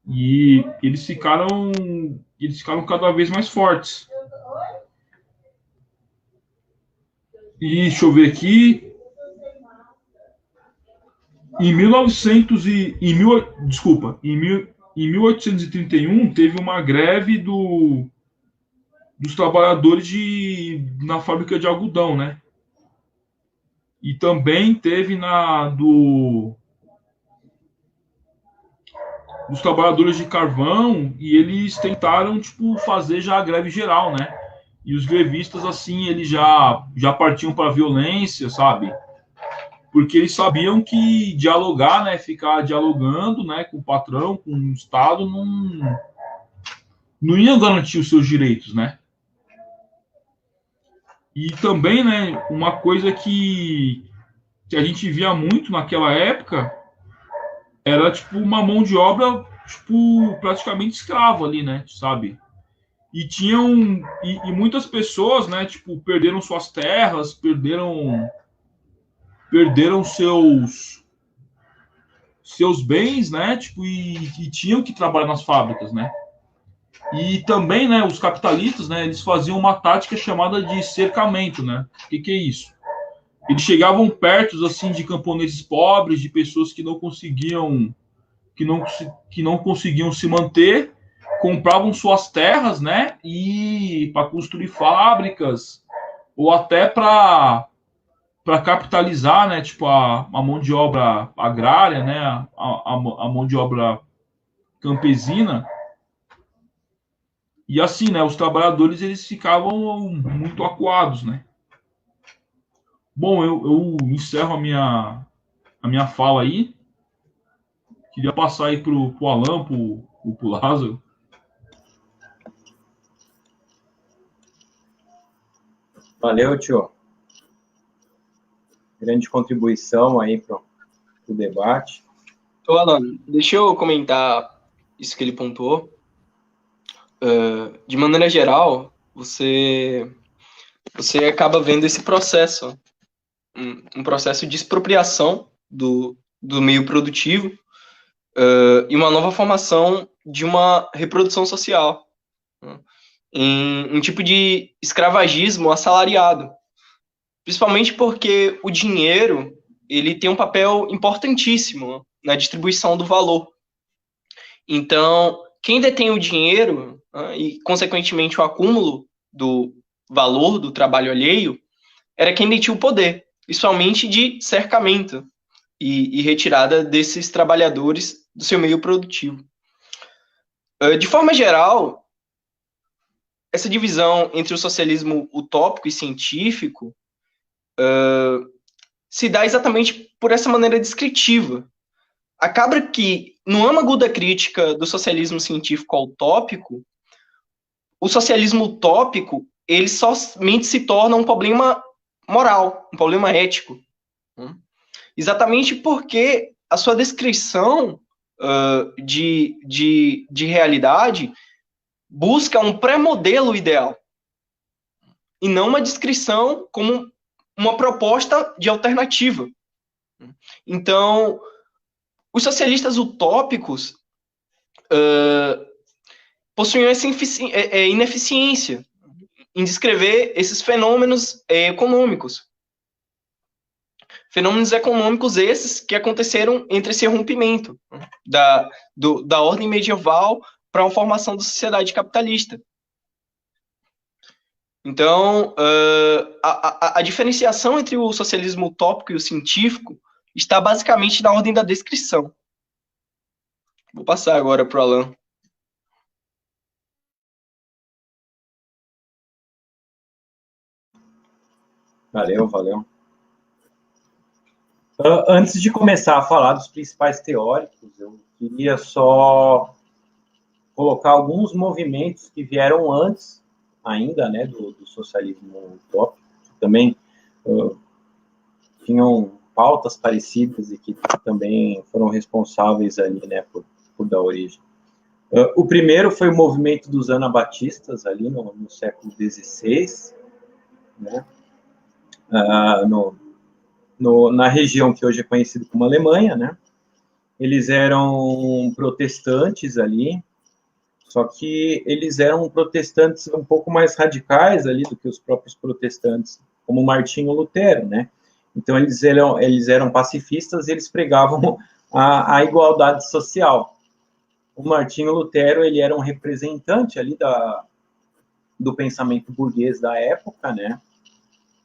E eles ficaram cada vez mais fortes. E deixa eu ver aqui, em 1900 desculpa, em 1831 teve uma greve dos trabalhadores na fábrica de algodão, né? E também teve dos trabalhadores de carvão, e eles tentaram, tipo, fazer já a greve geral, né? E os grevistas, assim, eles já partiam para a violência, sabe? Porque eles sabiam que dialogar, né, ficar dialogando, né, com o patrão, com o Estado, não ia garantir os seus direitos, né? E também, né, uma coisa que a gente via muito naquela época era, tipo, uma mão de obra, tipo, praticamente escrava ali, né, sabe? E muitas pessoas, né, tipo, perderam suas terras, perderam seus bens, né, tipo, e tinham que trabalhar nas fábricas, né? E também, né, os capitalistas, né, eles faziam uma tática chamada de cercamento, né? O que é isso? Eles chegavam perto, assim, de camponeses pobres, de pessoas que não conseguiam se manter, compravam suas terras, né, e para construir fábricas ou até para capitalizar, né, tipo a mão de obra agrária, né, a mão de obra campesina. E assim, né, os trabalhadores eles ficavam muito acuados, né? Bom, eu encerro a minha fala aí. Queria passar aí pro Alan, pro Lázaro. Valeu, tio. Grande contribuição aí para o debate. Ô, Alan, deixa eu comentar isso que ele pontuou. De maneira geral, você acaba vendo esse processo, um processo de expropriação do meio produtivo e uma nova formação de uma reprodução social, né, em um tipo de escravagismo assalariado, principalmente porque o dinheiro ele tem um papel importantíssimo na distribuição do valor. Então, quem detém o dinheiro, né, e, consequentemente, o acúmulo do valor do trabalho alheio, era quem detinha o poder, principalmente de cercamento e retirada desses trabalhadores do seu meio produtivo. De forma geral, essa divisão entre o socialismo utópico e científico se dá exatamente por essa maneira descritiva. Acaba que, no âmago da crítica do socialismo científico ao utópico, o socialismo utópico ele somente se torna um problema moral, um problema ético. Exatamente porque a sua descrição de realidade busca um pré-modelo ideal e não uma descrição como uma proposta de alternativa. Então, os socialistas utópicos possuíam essa ineficiência em descrever esses fenômenos econômicos. Fenômenos econômicos esses que aconteceram entre esse rompimento da ordem medieval para uma formação da sociedade capitalista. Então, a diferenciação entre o socialismo utópico e o científico está basicamente na ordem da descrição. Vou passar agora para o Alan. Valeu, valeu. Antes de começar a falar dos principais teóricos, eu queria só colocar alguns movimentos que vieram antes ainda, né, do socialismo utópico, que também tinham pautas parecidas e que também foram responsáveis ali, né, por dar origem. O primeiro foi o movimento dos anabatistas ali no século XVI, né, na região que hoje é conhecida como Alemanha, né. Eles eram protestantes ali, só que eles eram protestantes um pouco mais radicais ali do que os próprios protestantes, como Martinho Lutero, né? Então eles eram pacifistas e eles pregavam a igualdade social. O Martinho Lutero, ele era um representante ali do pensamento burguês da época, né?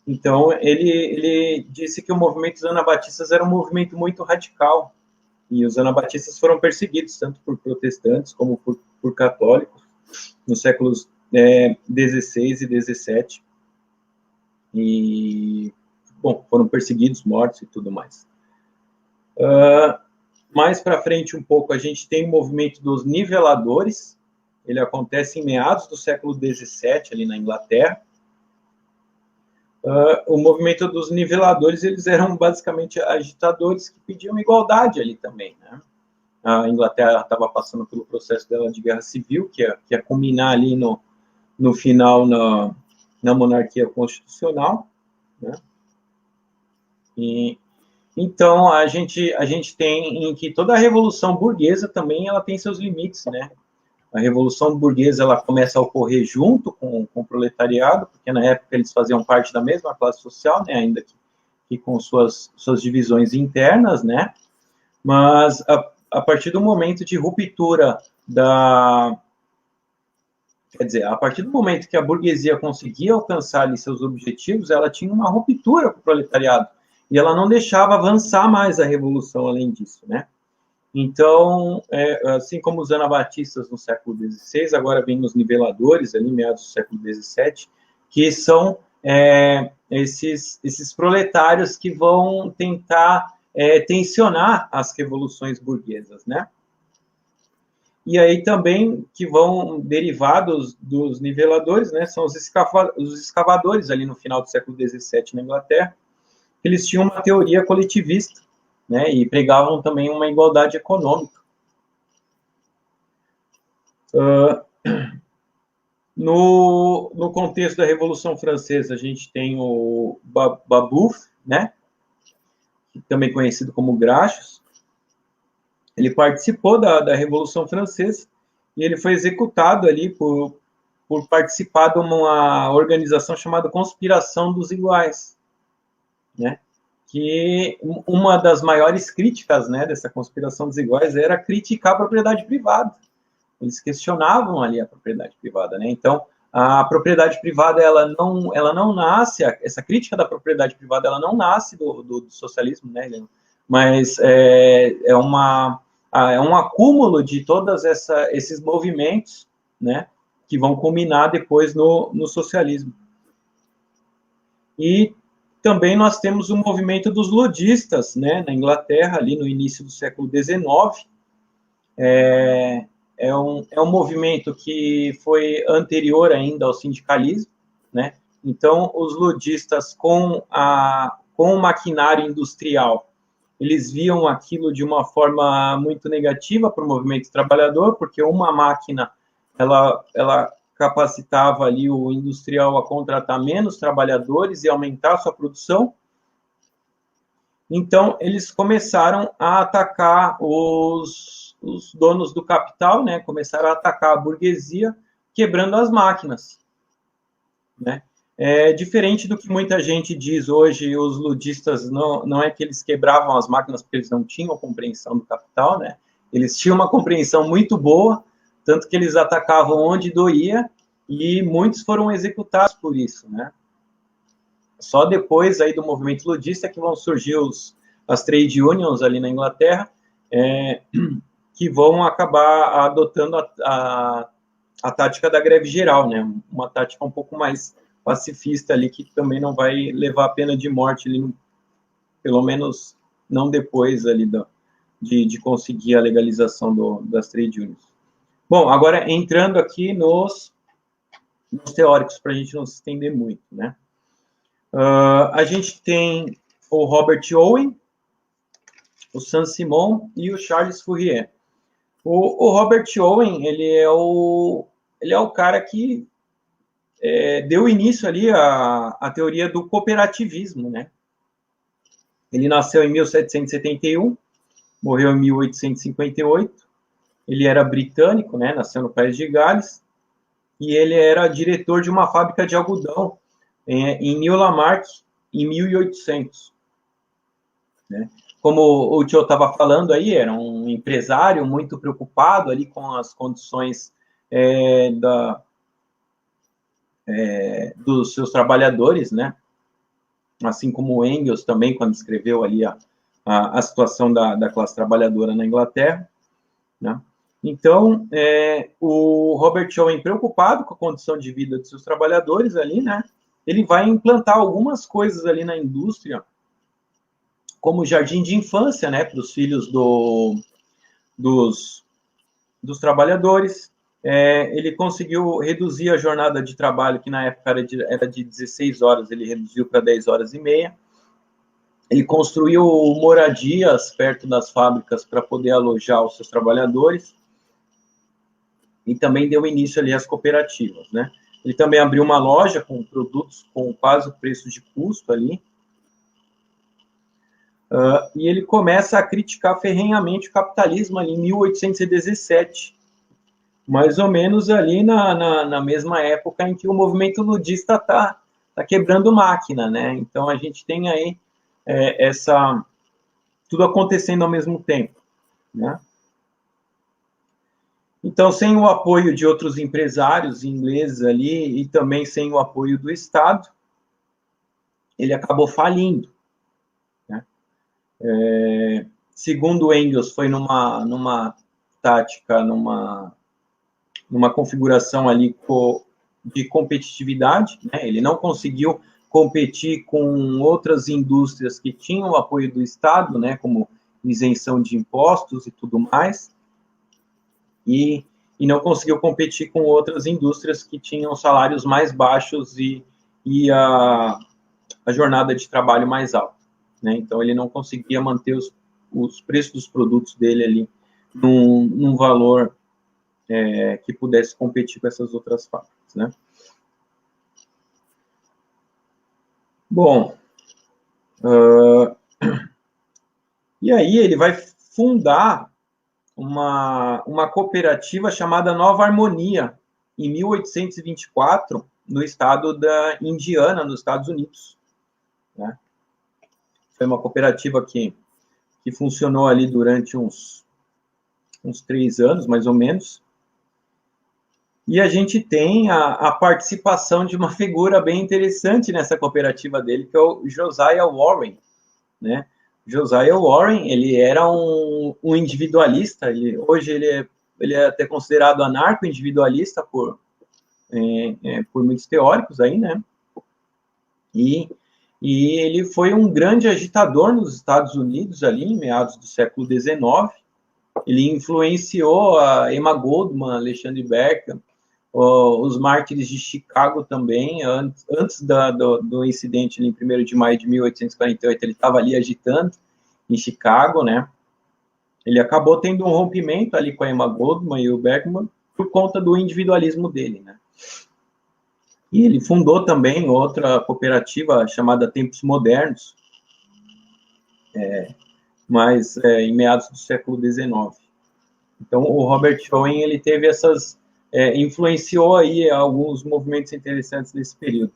Então ele disse que o movimento dos anabatistas era um movimento muito radical, e os anabatistas foram perseguidos tanto por protestantes como por católicos nos séculos 16 e 17. E, bom, foram perseguidos, mortos e tudo mais. Mais para frente um pouco, a gente tem o movimento dos niveladores. Ele acontece em meados do século 17, ali na Inglaterra. O movimento dos niveladores, eles eram basicamente agitadores que pediam igualdade ali também, né? A Inglaterra estava passando pelo processo dela de guerra civil, que ia culminar ali no final na monarquia constitucional, né? E então a gente tem em que toda a revolução burguesa também ela tem seus limites, né? A revolução burguesa ela começa a ocorrer junto com o proletariado, porque na época eles faziam parte da mesma classe social, né? Ainda que com suas divisões internas, né? Mas a partir do momento de ruptura quer dizer, a partir do momento que a burguesia conseguia alcançar ali seus objetivos, ela tinha uma ruptura com o proletariado, e ela não deixava avançar mais a revolução além disso, né? Então, assim como os anabatistas no século XVI, agora vem os niveladores, ali meados do século XVII, que são esses proletários que vão tentar tensionar as revoluções burguesas, né? E aí também que vão derivados dos niveladores, né? São os escavadores ali no final do século XVII na Inglaterra. Eles tinham uma teoria coletivista, né, e pregavam também uma igualdade econômica. No contexto da Revolução Francesa, a gente tem o Babeuf, né, também conhecido como Gracchus. Ele participou da Revolução Francesa e ele foi executado ali por participar de uma organização chamada Conspiração dos Iguais, né? Que uma das maiores críticas, né, dessa conspiração dos iguais era criticar a propriedade privada. Eles questionavam ali a propriedade privada, né? Então, a propriedade privada ela não nasce, essa crítica da propriedade privada ela não nasce do socialismo, né? Mas é um acúmulo de todos esses movimentos, né, que vão culminar depois no socialismo. E também nós temos o movimento dos ludistas, né, na Inglaterra, ali no início do século XIX. É um movimento que foi anterior ainda ao sindicalismo, né? Então, os ludistas com o maquinário industrial, eles viam aquilo de uma forma muito negativa para o movimento trabalhador, porque uma máquina, ela capacitava ali o industrial a contratar menos trabalhadores e aumentar a sua produção. Então, eles começaram a atacar os donos do capital, né? Começaram a atacar a burguesia, quebrando as máquinas, né? Diferente do que muita gente diz hoje, os ludistas não é que eles quebravam as máquinas porque eles não tinham compreensão do capital, né? Eles tinham uma compreensão muito boa, tanto que eles atacavam onde doía, e muitos foram executados por isso, né? Só depois aí do movimento ludista que vão surgir as trade unions ali na Inglaterra, que vão acabar adotando a tática da greve geral, né? Uma tática um pouco mais pacifista ali, que também não vai levar a pena de morte ali, pelo menos não depois ali de conseguir a legalização das trade unions. Bom, agora entrando aqui nos teóricos, para a gente não se estender muito, né? A gente tem o Robert Owen, o Saint-Simon e o Charles Fourier. O Robert Owen, ele é o cara que deu início ali à teoria do cooperativismo, né? Ele nasceu em 1771, morreu em 1858. Ele era britânico, né? Nasceu no país de Gales. E ele era diretor de uma fábrica de algodão em New-Lamarck, em 1800. Né? Como o Tio estava falando aí, era um empresário muito preocupado ali com as condições dos seus trabalhadores, né? Assim como Engels também, quando escreveu ali a situação da classe trabalhadora na Inglaterra, né? Então, o Robert Owen, preocupado com a condição de vida de seus trabalhadores ali, né, ele vai implantar algumas coisas ali na indústria, como jardim de infância, né, para os filhos dos trabalhadores. Ele conseguiu reduzir a jornada de trabalho, que na época era de 16 horas, ele reduziu para 10 horas e meia. Ele construiu moradias perto das fábricas para poder alojar os seus trabalhadores. E também deu início ali às cooperativas, né? Ele também abriu uma loja com produtos com quase o preço de custo ali. E ele começa a criticar ferrenhamente o capitalismo ali em 1817, mais ou menos ali na mesma época em que o movimento ludista está quebrando máquina, né? Então a gente tem aí tudo acontecendo ao mesmo tempo, né? Então, sem o apoio de outros empresários ingleses ali e também sem o apoio do Estado, ele acabou falindo, né? Segundo Engels, foi numa tática, numa configuração ali de competitividade, né? Ele não conseguiu competir com outras indústrias que tinham o apoio do Estado, né? Como isenção de impostos e tudo mais. E não conseguiu competir com outras indústrias que tinham salários mais baixos e a jornada de trabalho mais alta, né? Então, ele não conseguia manter os preços dos produtos dele ali num valor que pudesse competir com essas outras fábricas, né? Bom, e aí ele vai fundar uma cooperativa chamada Nova Harmonia, em 1824, no estado da Indiana, nos Estados Unidos, né? Foi uma cooperativa que funcionou ali durante uns 3 anos, mais ou menos. E a gente tem a participação de uma figura bem interessante nessa cooperativa dele, que é o Josiah Warren, né? Josiah Warren, ele era um individualista, hoje ele é até considerado anarco-individualista por muitos teóricos aí, né? E ele foi um grande agitador nos Estados Unidos ali, em meados do século XIX. Ele influenciou a Emma Goldman, Alexandre Berkham, os mártires de Chicago também, antes do incidente em 1º de maio de 1848, ele estava ali agitando em Chicago, né? Ele acabou tendo um rompimento ali com a Emma Goldman e o Berkman por conta do individualismo dele, né? E ele fundou também outra cooperativa chamada Tempos Modernos, mas em meados do século XIX. Então, o Robert Owen, ele teve influenciou aí alguns movimentos interessantes nesse período.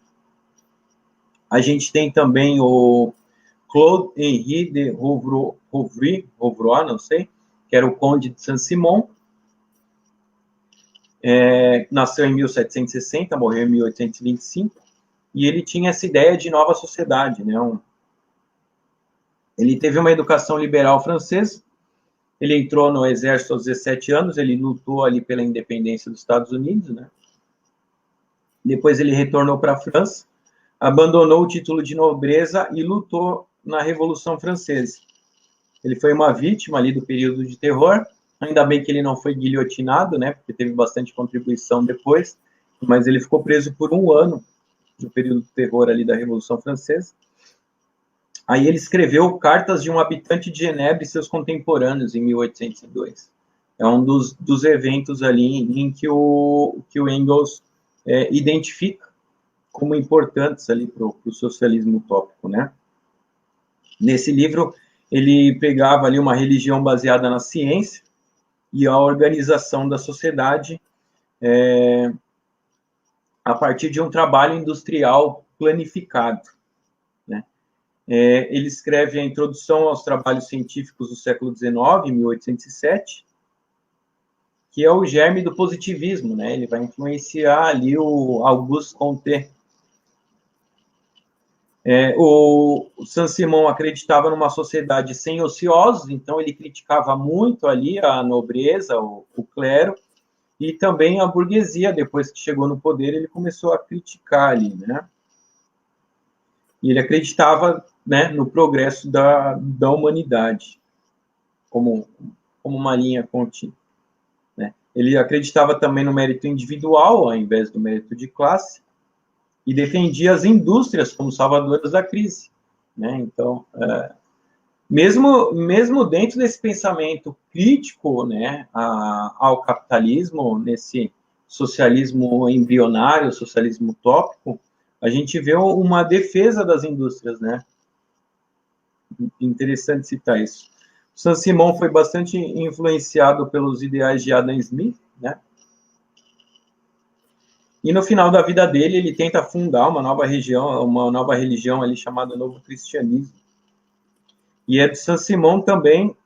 A gente tem também o Claude-Henri de Rouvroy, não sei, que era o conde de Saint-Simon. Nasceu em 1760, morreu em 1825, e ele tinha essa ideia de nova sociedade, né? Ele teve uma educação liberal francesa. Ele entrou no exército aos 17 anos, ele lutou ali pela independência dos Estados Unidos, né? Depois ele retornou para a França, abandonou o título de nobreza e lutou na Revolução Francesa. Ele foi uma vítima ali do período de terror, ainda bem que ele não foi guilhotinado, né, porque teve bastante contribuição depois, mas ele ficou preso por 1 ano no período de terror ali da Revolução Francesa. Aí ele escreveu Cartas de um Habitante de Genebra e seus Contemporâneos, em 1802. É um dos eventos ali em que o Engels identifica como importantes ali para o socialismo utópico, né? Nesse livro, ele pegava ali uma religião baseada na ciência e a organização da sociedade a partir de um trabalho industrial planificado, né? Ele escreve a Introdução aos Trabalhos Científicos do século XIX, em 1807, que é o germe do positivismo, né? Ele vai influenciar ali o Auguste Comte. O Saint-Simon acreditava numa sociedade sem ociosos, então ele criticava muito ali a nobreza, o clero, e também a burguesia. Depois que chegou no poder, ele começou a criticar ali, né? E ele acreditava, né, no progresso da humanidade, como uma linha contínua, né? Ele acreditava também no mérito individual, ao invés do mérito de classe, e defendia as indústrias como salvadoras da crise, né? Então, mesmo dentro desse pensamento crítico, né, ao capitalismo, nesse socialismo embrionário, socialismo utópico, a gente vê uma defesa das indústrias, né? Interessante citar isso. O Saint-Simon foi bastante influenciado pelos ideais de Adam Smith, né? E no final da vida dele, ele tenta fundar uma nova religião ali chamada Novo Cristianismo. E é de Saint-Simon também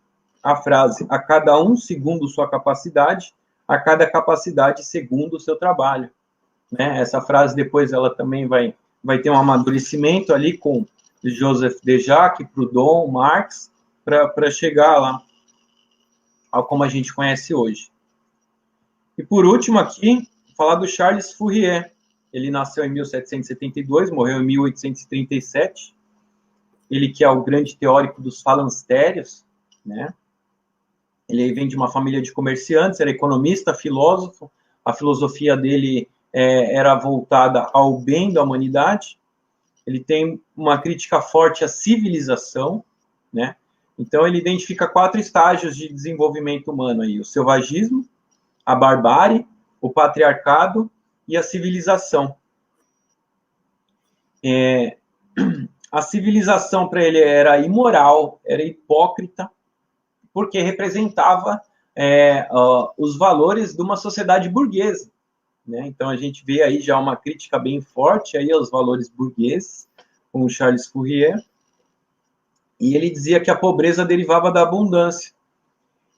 a frase: a cada um segundo sua capacidade, a cada capacidade segundo o seu trabalho, né? Essa frase depois ela também vai ter um amadurecimento ali com Joseph de Jacques, Proudhon, Marx, para chegar lá ao como a gente conhece hoje. E por último aqui, falar do Charles Fourier. Ele nasceu em 1772, morreu em 1837. Ele que é o grande teórico dos falansterios, né? Ele vem de uma família de comerciantes, era economista, filósofo. A filosofia dele era voltada ao bem da humanidade. Ele tem uma crítica forte à civilização, né? Então, ele identifica 4 estágios de desenvolvimento humano aí: o selvagismo, a barbárie, o patriarcado e a civilização. A civilização para ele era imoral, era hipócrita, porque representava os valores de uma sociedade burguesa, né? Então a gente vê aí já uma crítica bem forte aí aos valores burgueses, com o Charles Fourier, e ele dizia que a pobreza derivava da abundância.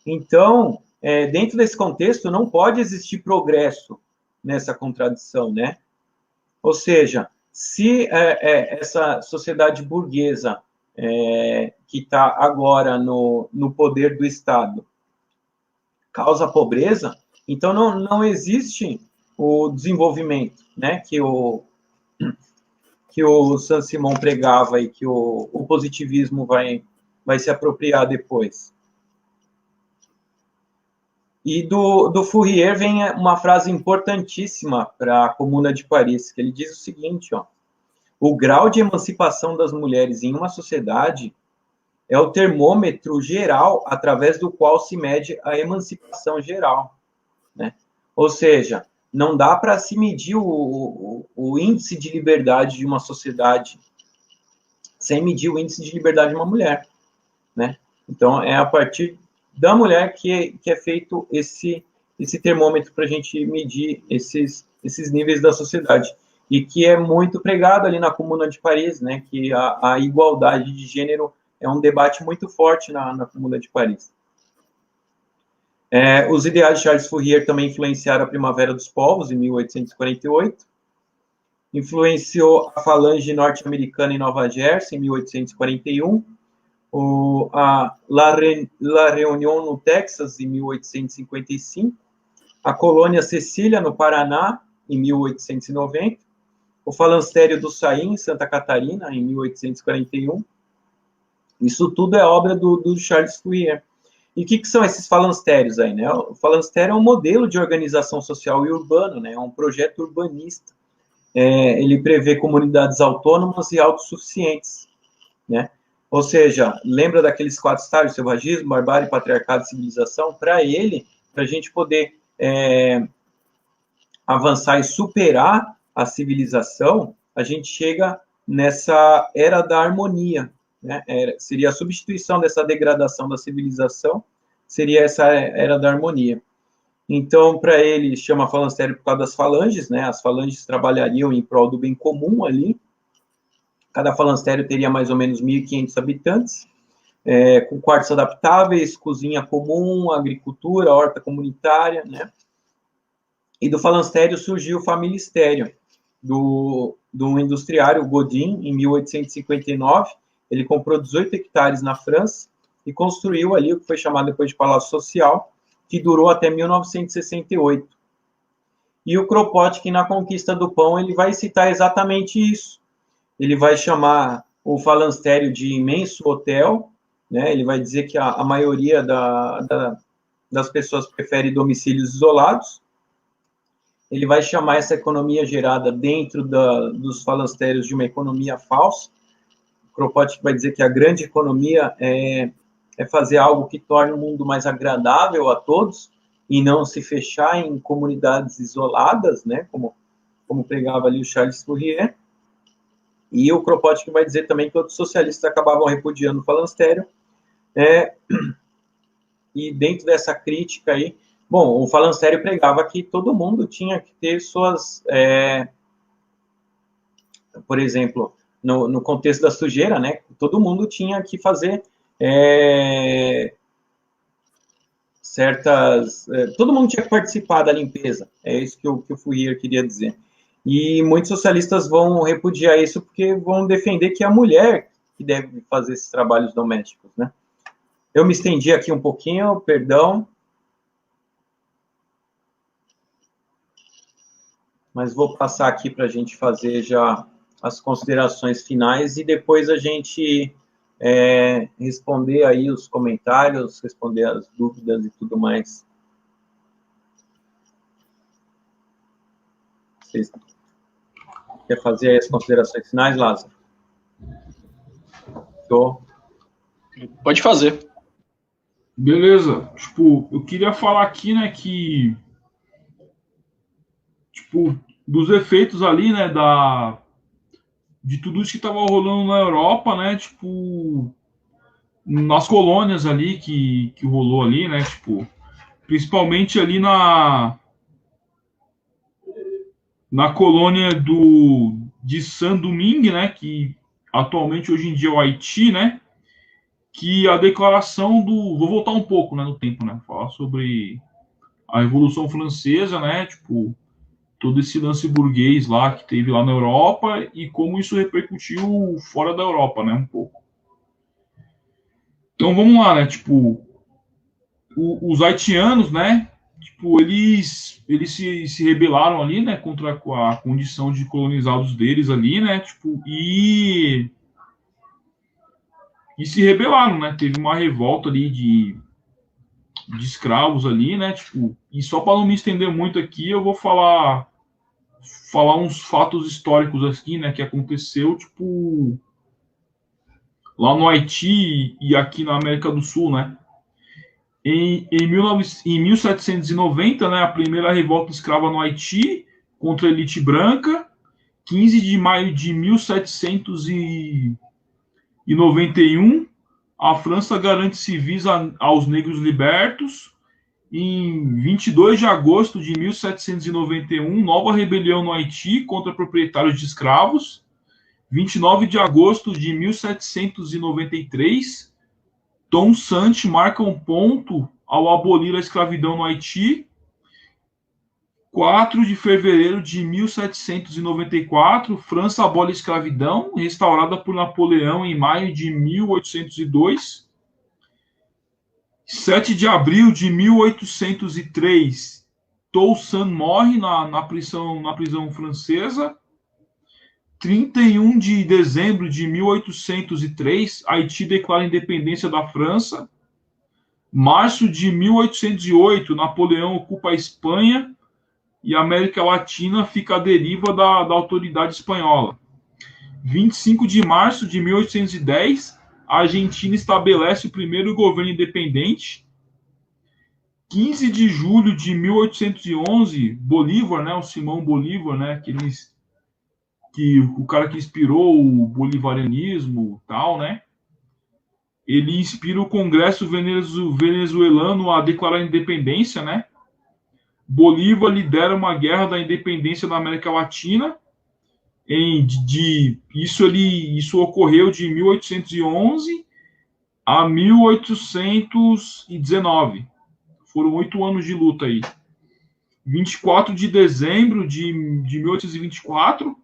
Então, dentro desse contexto, não pode existir progresso nessa contradição, né? Ou seja, se essa sociedade burguesa que está agora no poder do Estado causa pobreza, então não existe o desenvolvimento, né, que o Saint-Simon pregava e que o positivismo vai se apropriar depois. E do Fourier vem uma frase importantíssima para a Comuna de Paris, que ele diz o seguinte, ó: o grau de emancipação das mulheres em uma sociedade é o termômetro geral através do qual se mede a emancipação geral, né? Ou seja, não dá para se medir o índice de liberdade de uma sociedade sem medir o índice de liberdade de uma mulher, né? Então, é a partir da mulher que é feito esse termômetro para a gente medir esses níveis da sociedade. E que é muito pregado ali na Comuna de Paris, né? Que a igualdade de gênero é um debate muito forte na Comuna de Paris. Os ideais de Charles Fourier também influenciaram a Primavera dos Povos, em 1848. Influenciou a Falange norte-americana em Nova Jersey, em 1841. La Reunião, no Texas, em 1855. A Colônia Cecília, no Paraná, em 1890, o falanstério do Saí, em Santa Catarina, em 1841. Isso tudo é obra do Charles Fourier. E o que são esses falanstérios aí, né? O falanstério é um modelo de organização social e urbano, né? É um projeto urbanista. Ele prevê comunidades autônomas e autossuficientes, né? Ou seja, lembra daqueles 4 estágios: selvagismo, barbárie, patriarcado e civilização? Para ele, para a gente poder avançar e superar a civilização, a gente chega nessa era da harmonia, né? Seria a substituição dessa degradação da civilização, seria essa era da harmonia. Então, para ele, chama falanstério por causa das falanges, né? As falanges trabalhariam em prol do bem comum ali. Cada falanstério teria mais ou menos 1.500 habitantes, com quartos adaptáveis, cozinha comum, agricultura, horta comunitária, né? E do falanstério surgiu o familistério, do industriário Godin, em 1859. Ele comprou 18 hectares na França e construiu ali o que foi chamado depois de Palácio Social, que durou até 1968. E o Kropotkin, na Conquista do Pão, ele vai citar exatamente isso. Ele vai chamar o falanstério de imenso hotel, né? Ele vai dizer que a maioria das pessoas prefere domicílios isolados. Ele vai chamar essa economia gerada dentro dos falansterios de uma economia falsa. O Kropotkin vai dizer que a grande economia é fazer algo que torne o mundo mais agradável a todos e não se fechar em comunidades isoladas, né, como pregava ali o Charles Fourier. E o Kropotkin vai dizer também que outros socialistas acabavam repudiando o falanstério. E dentro dessa crítica aí, bom, o falanstério pregava que todo mundo tinha que ter suas... por exemplo, no contexto da sujeira, né, todo mundo tinha que fazer todo mundo tinha que participar da limpeza. É isso que o Fourier queria dizer. E muitos socialistas vão repudiar isso porque vão defender que é a mulher que deve fazer esses trabalhos domésticos, né? Eu me estendi aqui um pouquinho, perdão. Mas vou passar aqui para a gente fazer já as considerações finais e depois a gente responder aí os comentários, responder as dúvidas e tudo mais. Vocês querem fazer aí as considerações finais, Lázaro? Show. Pode fazer. Beleza. Tipo, eu queria falar aqui, né, que tipo, dos efeitos ali, né, de tudo isso que estava rolando na Europa, né, tipo, nas colônias ali que rolou ali, né, tipo, principalmente ali na colônia de Saint-Domingue, né, que atualmente hoje em dia é o Haiti, né, que a declaração vou voltar um pouco, né, no tempo, né, falar sobre a Revolução Francesa, né, tipo, todo esse lance burguês lá que teve lá na Europa e como isso repercutiu fora da Europa, né, um pouco. Então vamos lá, né, tipo, os haitianos, né, tipo, eles se rebelaram ali, né, contra a condição de colonizados deles ali, né, tipo, e se rebelaram, né, teve uma revolta ali de escravos ali, né, tipo, e só para não me estender muito aqui, eu vou falar uns fatos históricos aqui, né, que aconteceu, tipo, lá no Haiti e aqui na América do Sul, né. Em 1790, né, a primeira revolta escrava no Haiti contra a elite branca. 15 de maio de 1791, a França garante civis aos negros libertos. Em 22 de agosto de 1791, nova rebelião no Haiti contra proprietários de escravos. 29 de agosto de 1793, Toussaint marca um ponto ao abolir a escravidão no Haiti. 4 de fevereiro de 1794, França abole a escravidão, restaurada por Napoleão em maio de 1802. 7 de abril de 1803, Toussaint morre na prisão francesa. 31 de dezembro de 1803, Haiti declara a independência da França. Março de 1808, Napoleão ocupa a Espanha e a América Latina fica à deriva da autoridade espanhola. 25 de março de 1810, a Argentina estabelece o primeiro governo independente. 15 de julho de 1811, Bolívar, né, o Simão Bolívar, né, que o cara que inspirou o bolivarianismo, tal, né? Ele inspira o Congresso venezuelano a declarar a independência, né? Bolívar lidera uma guerra da independência na América Latina. Isso ocorreu de 1811 a 1819. Foram 8 anos de luta aí. 24 de dezembro de 1824,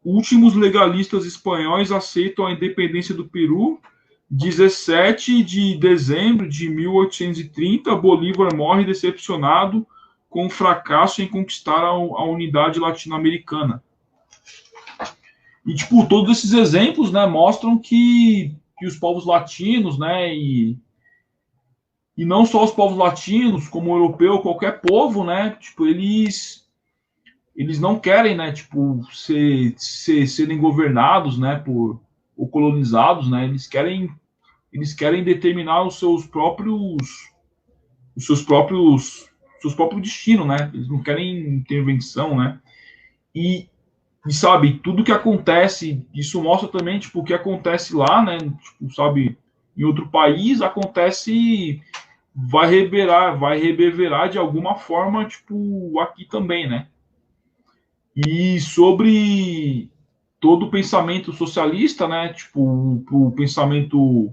últimos legalistas espanhóis aceitam a independência do Peru. 17 de dezembro de 1830, Bolívar morre decepcionado com o fracasso em conquistar a unidade latino-americana. E, tipo, todos esses exemplos, né, mostram que os povos latinos, né, e não só os povos latinos, como o europeu, qualquer povo, né, tipo, eles não querem, né, tipo, serem governados, né, ou colonizados, né, eles querem determinar os seus próprios destinos, né, eles não querem intervenção, né, e sabe, tudo que acontece, isso mostra também, tipo, o que acontece lá, né, tipo, sabe, em outro país, acontece, vai reverberar de alguma forma, tipo, aqui também, né. E sobre todo o pensamento socialista, né, tipo, o pensamento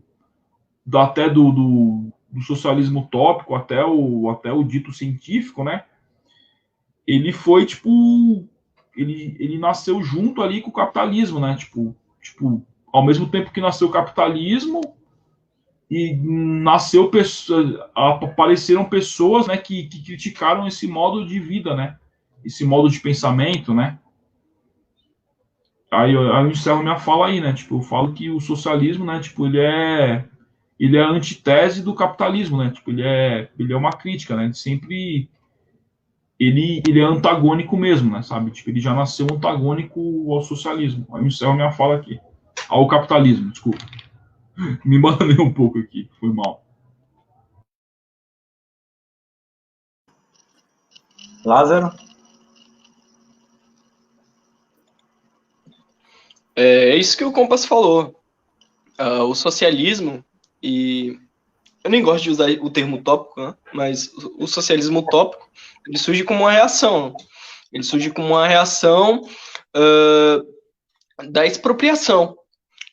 até do socialismo utópico até o dito científico, né, ele foi, tipo, ele nasceu junto ali com o capitalismo, né, ao mesmo tempo que nasceu o capitalismo e apareceram pessoas, né, que criticaram esse modo de vida, né, esse modo de pensamento, né. Aí eu encerro minha fala aí, né? Tipo, eu falo que o socialismo, né? Tipo, ele é a antitese do capitalismo, né? Tipo, ele é uma crítica, né? Ele é antagônico mesmo, né? Sabe? Tipo, ele já nasceu antagônico ao socialismo. Aí eu encerro minha fala aqui. Ao capitalismo, desculpa. Me bananei um pouco aqui, foi mal. Lázaro? É isso que o Compass falou. O socialismo, e eu nem gosto de usar o termo utópico, né? Mas o socialismo utópico, ele surge como uma reação. Ele surge como uma reação da expropriação.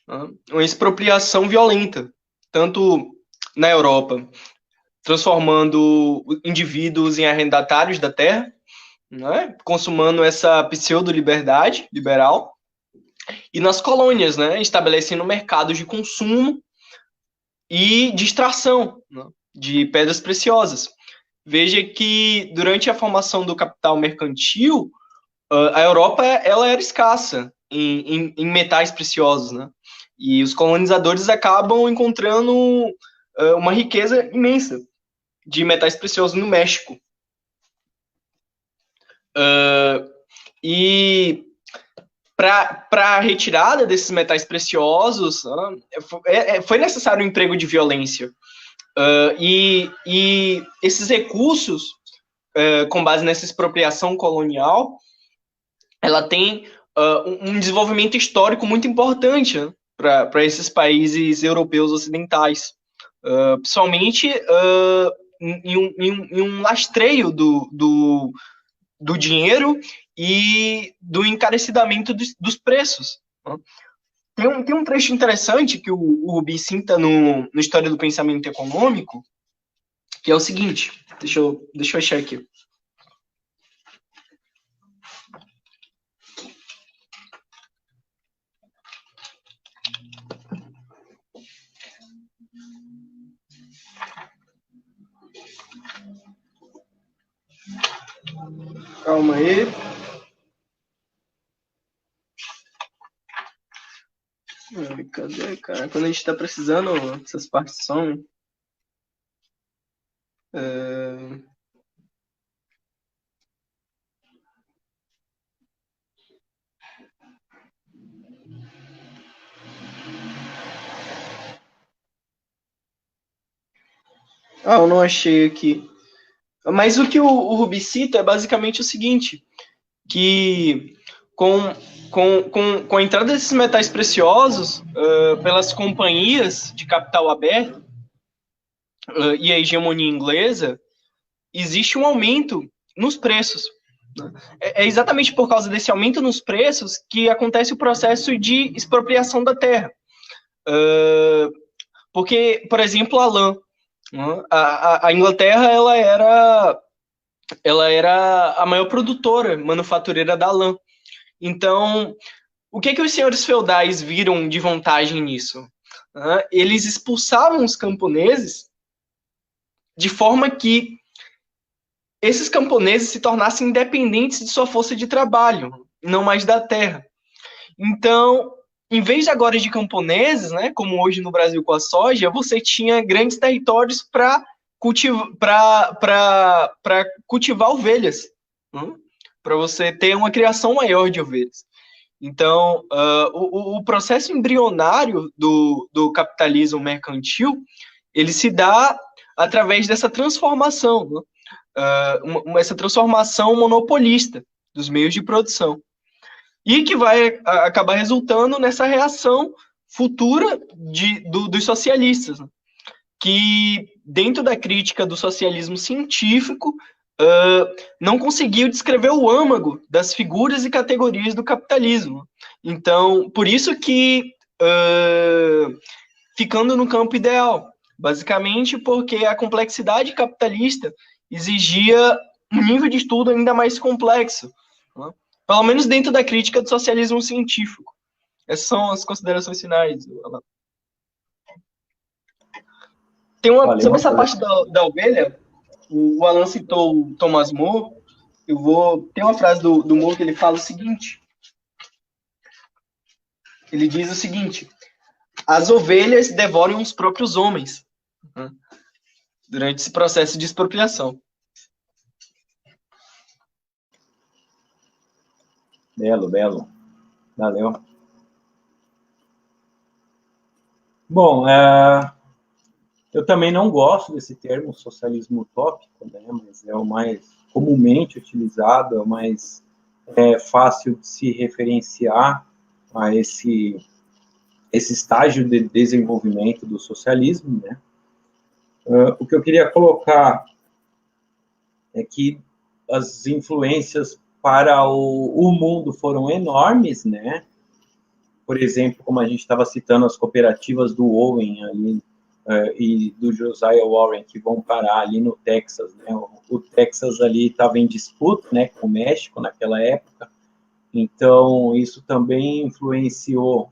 Né? Uma expropriação violenta. Tanto na Europa, transformando indivíduos em arrendatários da terra, né? Consumando essa pseudo-liberdade liberal, e nas colônias, né? Estabelecendo mercados de consumo e de extração, né? De pedras preciosas. Veja que durante a formação do capital mercantil, a Europa ela era escassa em metais preciosos, né? E os colonizadores acabam encontrando uma riqueza imensa de metais preciosos no México. E para a retirada desses metais preciosos, foi necessário um emprego de violência. E esses recursos, com base nessa expropriação colonial, ela tem um desenvolvimento histórico muito importante, né, para esses países europeus ocidentais. Principalmente em um lastreio do dinheiro e do encarecidamento dos preços. Né? Tem um trecho interessante que o Rubi cita no História do Pensamento Econômico, que é o seguinte, deixa eu achar aqui. Calma aí. Ai, cadê, cara? Quando a gente tá precisando, essas partes somem. Eu não achei aqui. Mas o que o Rubi cita é basicamente o seguinte, que com a entrada desses metais preciosos pelas companhias de capital aberto e a hegemonia inglesa, existe um aumento nos preços. É exatamente por causa desse aumento nos preços que acontece o processo de expropriação da terra. Porque, por exemplo, a lã. A Inglaterra ela era a maior produtora manufatureira da lã. Então, o que os senhores feudais viram de vantagem nisso? Eles expulsavam os camponeses de forma que esses camponeses se tornassem independentes de sua força de trabalho, não mais da terra. Então, em vez de agora de camponeses, né, como hoje no Brasil com a soja, você tinha grandes territórios para cultivar ovelhas, para você ter uma criação maior de ovelhas. Então, o processo embrionário do capitalismo mercantil, ele se dá através dessa transformação, né? Essa transformação monopolista dos meios de produção. E que vai acabar resultando nessa reação futura dos socialistas, né? Que, dentro da crítica do socialismo científico, não conseguiu descrever o âmago das figuras e categorias do capitalismo. Então, por isso que, ficando no campo ideal, basicamente porque a complexidade capitalista exigia um nível de estudo ainda mais complexo, né? Pelo menos dentro da crítica do socialismo científico. Essas são as considerações finais, Alan. Sobre essa parte da ovelha, o Alan citou o Thomas More. Tem uma frase do More que ele fala o seguinte. Ele diz o seguinte: as ovelhas devoram os próprios homens, né, durante esse processo de expropriação. Belo. Valeu. Bom, eu também não gosto desse termo socialismo utópico, né, mas é o mais comumente utilizado, é o mais fácil de se referenciar a esse estágio de desenvolvimento do socialismo, né? O que eu queria colocar é que as influências para o mundo foram enormes, né? Por exemplo, como a gente estava citando, as cooperativas do Owen ali, e do Josiah Warren, que vão parar ali no Texas, né? O Texas ali estava em disputa, né, com o México naquela época, então isso também influenciou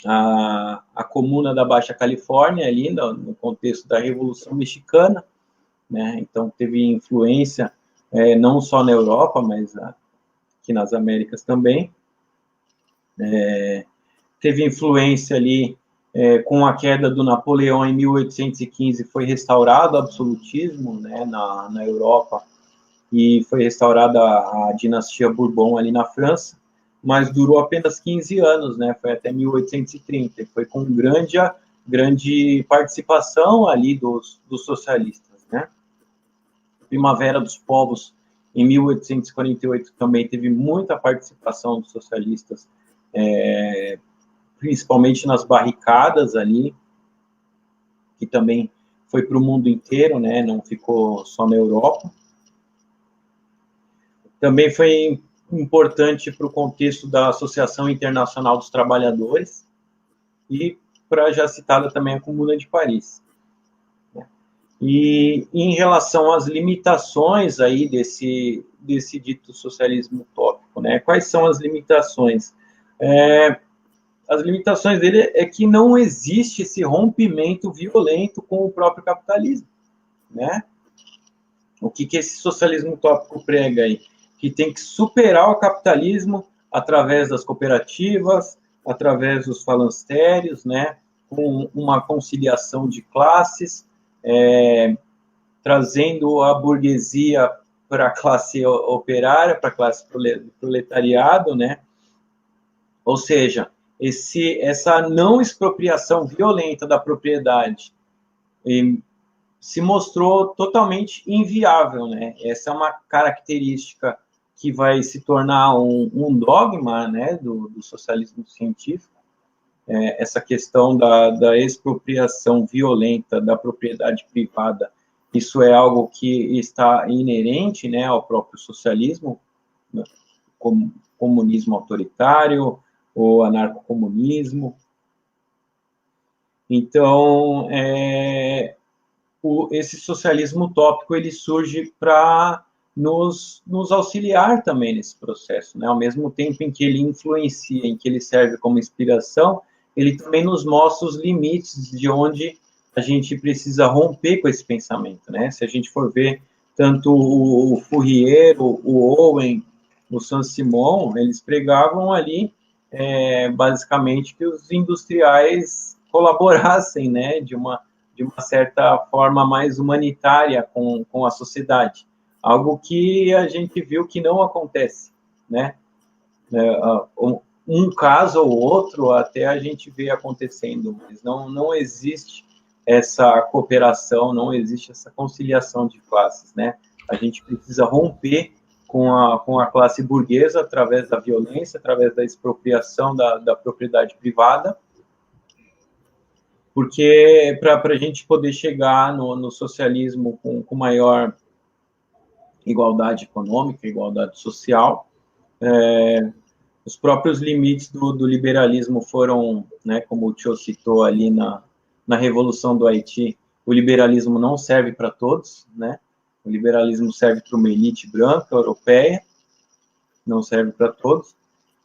a comuna da Baixa Califórnia ali no contexto da Revolução Mexicana, né? Então teve influência não só na Europa, mas aqui nas Américas também. Teve influência ali com a queda do Napoleão em 1815, foi restaurado o absolutismo, né, na Europa, e foi restaurada a dinastia Bourbon ali na França, mas durou apenas 15 anos, né, foi até 1830, e foi com grande participação ali dos socialistas, né. Primavera dos Povos, em 1848, também teve muita participação dos socialistas, principalmente nas barricadas ali, que também foi para o mundo inteiro, né, não ficou só na Europa. Também foi importante para o contexto da Associação Internacional dos Trabalhadores e para já citada também a Comuna de Paris. E em relação às limitações aí desse dito socialismo utópico, né, quais são as limitações? As limitações dele é que não existe esse rompimento violento com o próprio capitalismo, né? O que esse socialismo utópico prega aí? Que tem que superar o capitalismo através das cooperativas, através dos falancérios, né, com uma conciliação de classes, trazendo a burguesia para a classe operária, para a classe proletariado, né? Ou seja, essa não expropriação violenta da propriedade se mostrou totalmente inviável, né? Essa é uma característica que vai se tornar um dogma, né, do socialismo científico, essa questão da expropriação violenta da propriedade privada. Isso é algo que está inerente, né, ao próprio socialismo, né, como comunismo autoritário, ou anarcocomunismo. Então, esse socialismo utópico ele surge para nos auxiliar também nesse processo, né? Ao mesmo tempo em que ele influencia, em que ele serve como inspiração, ele também nos mostra os limites de onde a gente precisa romper com esse pensamento, né? Se a gente for ver tanto o Fourier, o Owen, o Saint-Simon, eles pregavam ali basicamente que os industriais colaborassem, né, de uma certa forma mais humanitária com a sociedade, algo que a gente viu que não acontece, né? Um caso ou outro até a gente vê acontecendo, mas não existe essa cooperação, não existe essa conciliação de classes, né? A gente precisa romper com a classe burguesa através da violência, através da expropriação da propriedade privada, porque para a gente poder chegar no socialismo com maior igualdade econômica, igualdade social, os próprios limites do liberalismo foram, né, como o Tio citou ali na Revolução do Haiti, o liberalismo não serve para todos, né? O liberalismo serve para uma elite branca, europeia, não serve para todos,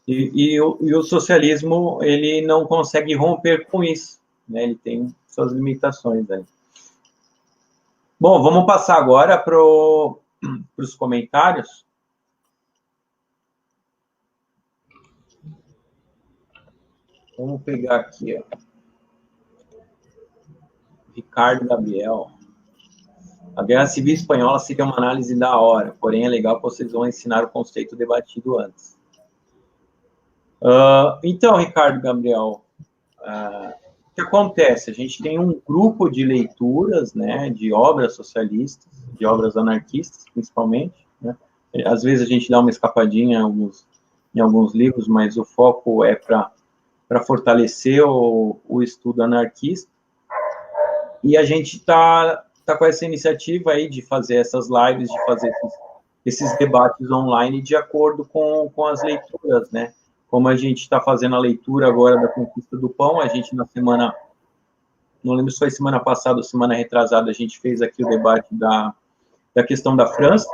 e o socialismo ele não consegue romper com isso, né? Ele tem suas limitações aí. Bom, vamos passar agora para os comentários. Vamos pegar aqui, ó. Ricardo Gabriel. A Guerra Civil Espanhola seria uma análise da hora, porém é legal que vocês vão ensinar o conceito debatido antes. Então, Ricardo Gabriel, o que acontece? A gente tem um grupo de leituras, né, de obras socialistas, de obras anarquistas, principalmente, né? Às vezes a gente dá uma escapadinha em alguns livros, mas o foco é para fortalecer o estudo anarquista. E a gente está com essa iniciativa aí de fazer essas lives, de fazer esses debates online de acordo com as leituras, né? Como a gente está fazendo a leitura agora da Conquista do Pão, a gente na semana, não lembro se foi semana passada ou semana retrasada, a gente fez aqui o debate da questão da França,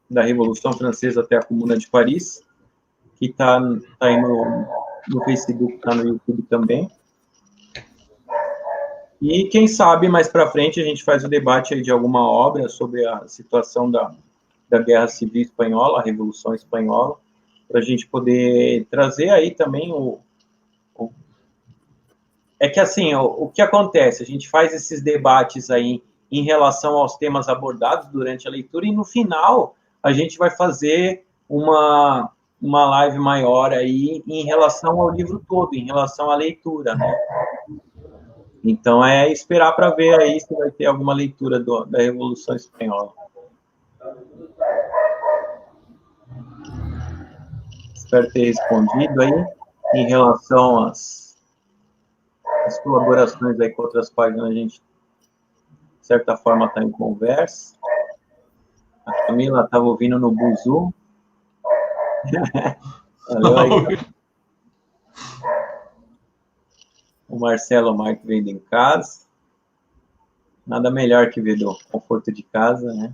da Revolução Francesa até a Comuna de Paris, que está aí no Facebook, está no YouTube também. E quem sabe mais para frente a gente faz o debate aí de alguma obra sobre a situação da Guerra Civil Espanhola, a Revolução Espanhola, para a gente poder trazer aí também É que assim, o que acontece? A gente faz esses debates aí em relação aos temas abordados durante a leitura e no final a gente vai fazer uma live maior aí em relação ao livro todo, em relação à leitura, né? Então, é esperar para ver aí se vai ter alguma leitura da Revolução Espanhola. Espero ter respondido aí. Em relação às colaborações aí com outras páginas, a gente, de certa forma, está em conversa. A Camila estava ouvindo no Buzu. Valeu aí. O Marcelo Marques vendo em casa. Nada melhor que ver do conforto de casa, né?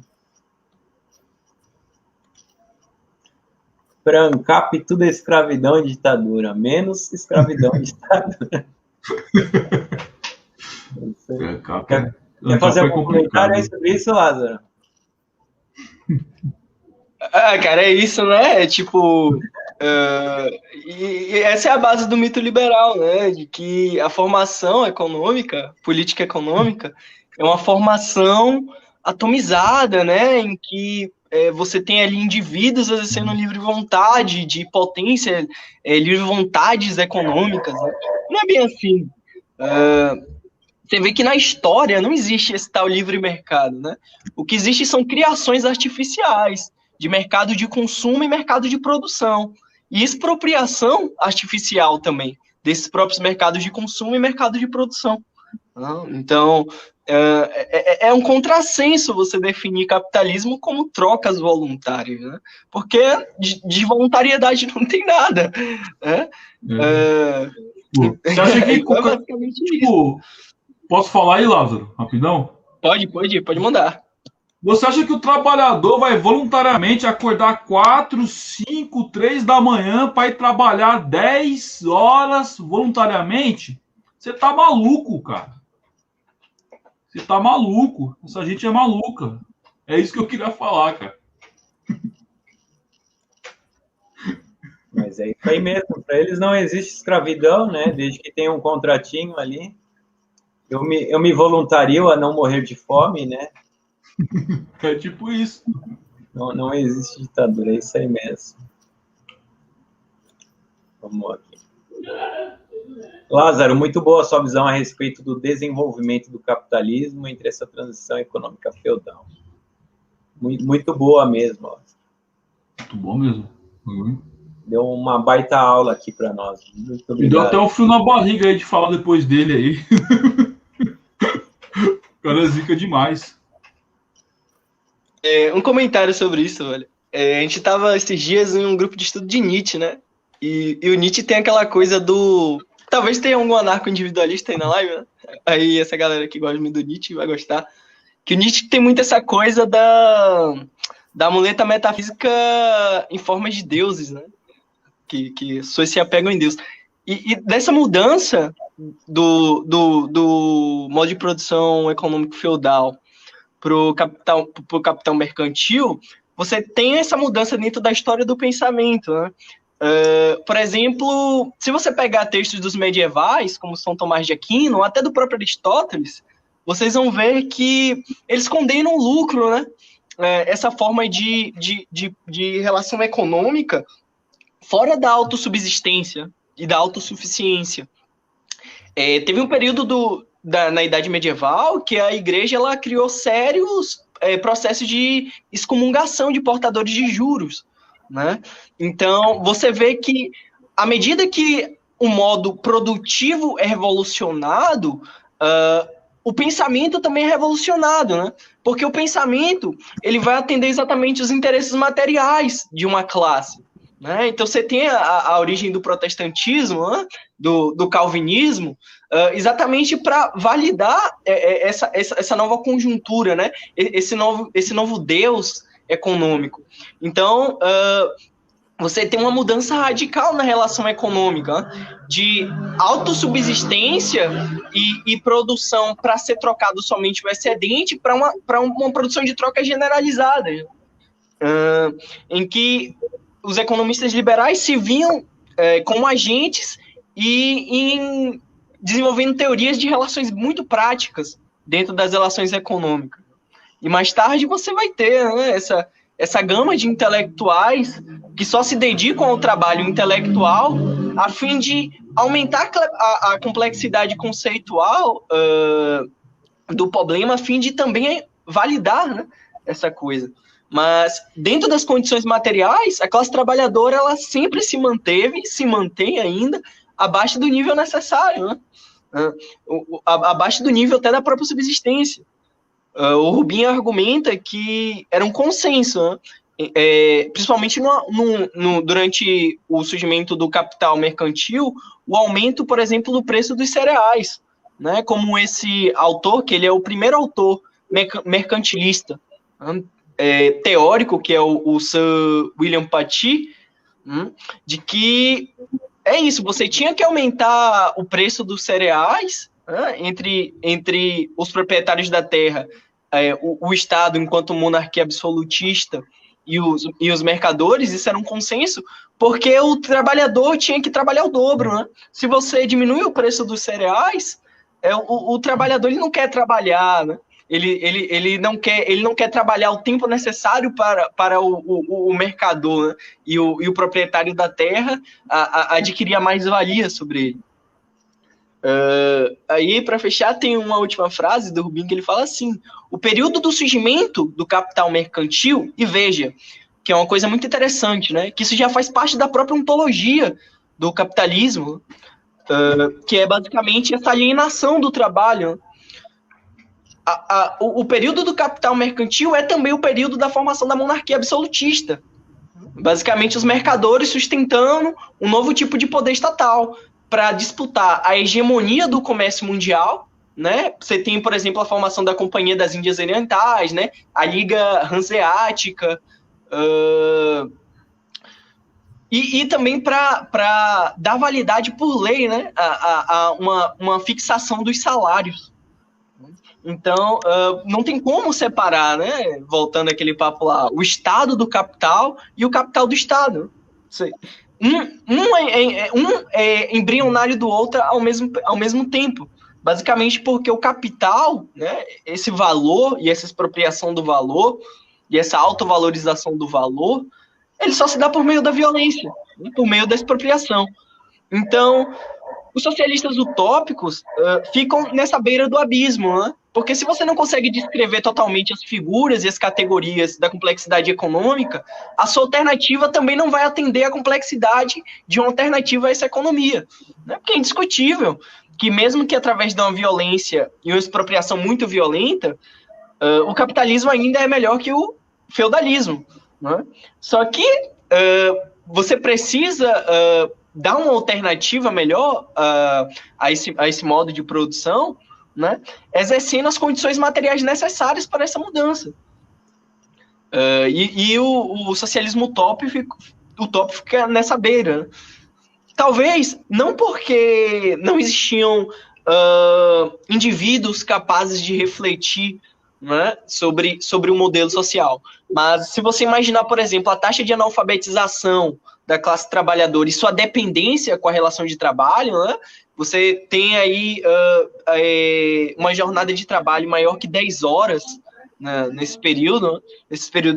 Para ANCAP, tudo é escravidão e ditadura. Menos escravidão e ditadura. Quer fazer algum comentário aí sobre isso, Lázaro? Cara, é isso, né? É tipo. E essa é a base do mito liberal, né? De que a formação econômica, política econômica, é uma formação atomizada, né? Em que você tem ali indivíduos exercendo livre vontade, de potência, livre vontades econômicas, né? Não é bem assim. Você vê que na história não existe esse tal livre mercado, né? O que existe são criações artificiais de mercado de consumo e mercado de produção. E expropriação artificial também, desses próprios mercados de consumo e mercado de produção. Então, é um contrassenso você definir capitalismo como trocas voluntárias, né? Porque de voluntariedade não tem nada. Né? Você acha que então, basicamente isso. Posso falar aí, Lázaro, rapidão? Pode mandar. Você acha que o trabalhador vai voluntariamente acordar 4, 5, 3 da manhã para ir trabalhar 10 horas voluntariamente? Você tá maluco, cara. Você tá maluco. Essa gente é maluca. É isso que eu queria falar, cara. Mas é isso aí mesmo. Para eles não existe escravidão, né? Desde que tenha um contratinho ali. Eu me voluntario a não morrer de fome, né? É tipo isso. Não existe ditadura, é isso aí mesmo. Vamos aqui. Lázaro, muito boa a sua visão a respeito do desenvolvimento do capitalismo entre essa transição econômica feudal. Muito boa mesmo. Ó. Muito bom mesmo. Deu uma baita aula aqui para nós. Muito obrigado. Me deu até um frio na barriga aí de falar depois dele aí. O cara é zica demais. Um comentário sobre isso, velho. A gente tava esses dias em um grupo de estudo de Nietzsche, né? E o Nietzsche tem aquela coisa do... Talvez tenha algum anarco-individualista aí na live, né? Aí essa galera que gosta do Nietzsche vai gostar. Que o Nietzsche tem muito essa coisa da muleta metafísica em forma de deuses, né? Que as pessoas se apegam em Deus. E dessa mudança do modo de produção econômico feudal para o capital mercantil, você tem essa mudança dentro da história do pensamento, né? Por exemplo, se você pegar textos dos medievais, como São Tomás de Aquino, até do próprio Aristóteles, vocês vão ver que eles condenam o lucro, né? Essa forma de relação econômica fora da autossubsistência e da autossuficiência. Teve um período na Idade Medieval que a igreja ela criou sérios processos de excomungação de portadores de juros, né? Então, você vê que, à medida que o modo produtivo é revolucionado, o pensamento também é revolucionado, né? Porque o pensamento ele vai atender exatamente os interesses materiais de uma classe. Né? Então, você tem a origem do protestantismo, né? do calvinismo, exatamente para validar essa nova conjuntura, né? esse novo Deus econômico. Então, você tem uma mudança radical na relação econômica, né? De autossubsistência e produção para ser trocado somente o excedente para uma produção de troca generalizada, em que os economistas liberais se viam como agentes e desenvolvendo teorias de relações muito práticas dentro das relações econômicas. E mais tarde você vai ter, né, essa gama de intelectuais que só se dedicam ao trabalho intelectual a fim de aumentar a complexidade conceitual do problema, a fim de também validar, né, essa coisa. Mas, dentro das condições materiais, a classe trabalhadora ela sempre se manteve, se mantém ainda, abaixo do nível necessário, né? Abaixo do nível até da própria subsistência. O Rubin argumenta que era um consenso, né? Principalmente durante o surgimento do capital mercantil, o aumento, por exemplo, do preço dos cereais, né? Como esse autor, que ele é o primeiro autor mercantilista, teórico, que é o Sir William Paty, de que é isso, você tinha que aumentar o preço dos cereais, né, entre os proprietários da terra o Estado enquanto monarquia absolutista e os mercadores, isso era um consenso, porque o trabalhador tinha que trabalhar o dobro, né? Se você diminui o preço dos cereais, o trabalhador ele não quer trabalhar, né? Ele não quer trabalhar o tempo necessário para o mercador, né? e o proprietário da terra adquirir a mais-valia sobre ele. Aí, para fechar, tem uma última frase do Rubin que ele fala assim: o período do surgimento do capital mercantil, e veja, que é uma coisa muito interessante, né? Que isso já faz parte da própria ontologia do capitalismo, que é basicamente essa alienação do trabalho. O período do capital mercantil é também o período da formação da monarquia absolutista. Basicamente, os mercadores sustentando um novo tipo de poder estatal para disputar a hegemonia do comércio mundial, né? Você tem, por exemplo, a formação da Companhia das Índias Orientais, né? A Liga Hanseática, e também para dar validade por lei, né? a uma fixação dos salários. Então, não tem como separar, né? Voltando àquele papo lá, o Estado do capital e o capital do Estado. Um é embrionário do outro ao mesmo tempo. Basicamente porque o capital, né, esse valor e essa expropriação do valor e essa autovalorização do valor, ele só se dá por meio da violência, né, por meio da expropriação. Então, os socialistas utópicos ficam nessa beira do abismo, né? Porque se você não consegue descrever totalmente as figuras e as categorias da complexidade econômica, a sua alternativa também não vai atender à complexidade de uma alternativa a essa economia. Né? Porque é indiscutível que mesmo que através de uma violência e uma expropriação muito violenta, o capitalismo ainda é melhor que o feudalismo. Né? Só que você precisa dar uma alternativa melhor a esse modo de produção, né, exercendo as condições materiais necessárias para essa mudança. E o socialismo utópico fica nessa beira. Né? Talvez não porque não existiam indivíduos capazes de refletir, né, sobre o modelo social, mas se você imaginar, por exemplo, a taxa de analfabetização da classe trabalhadora e sua dependência com a relação de trabalho, né? Você tem aí uma jornada de trabalho maior que 10 horas, né, nesse período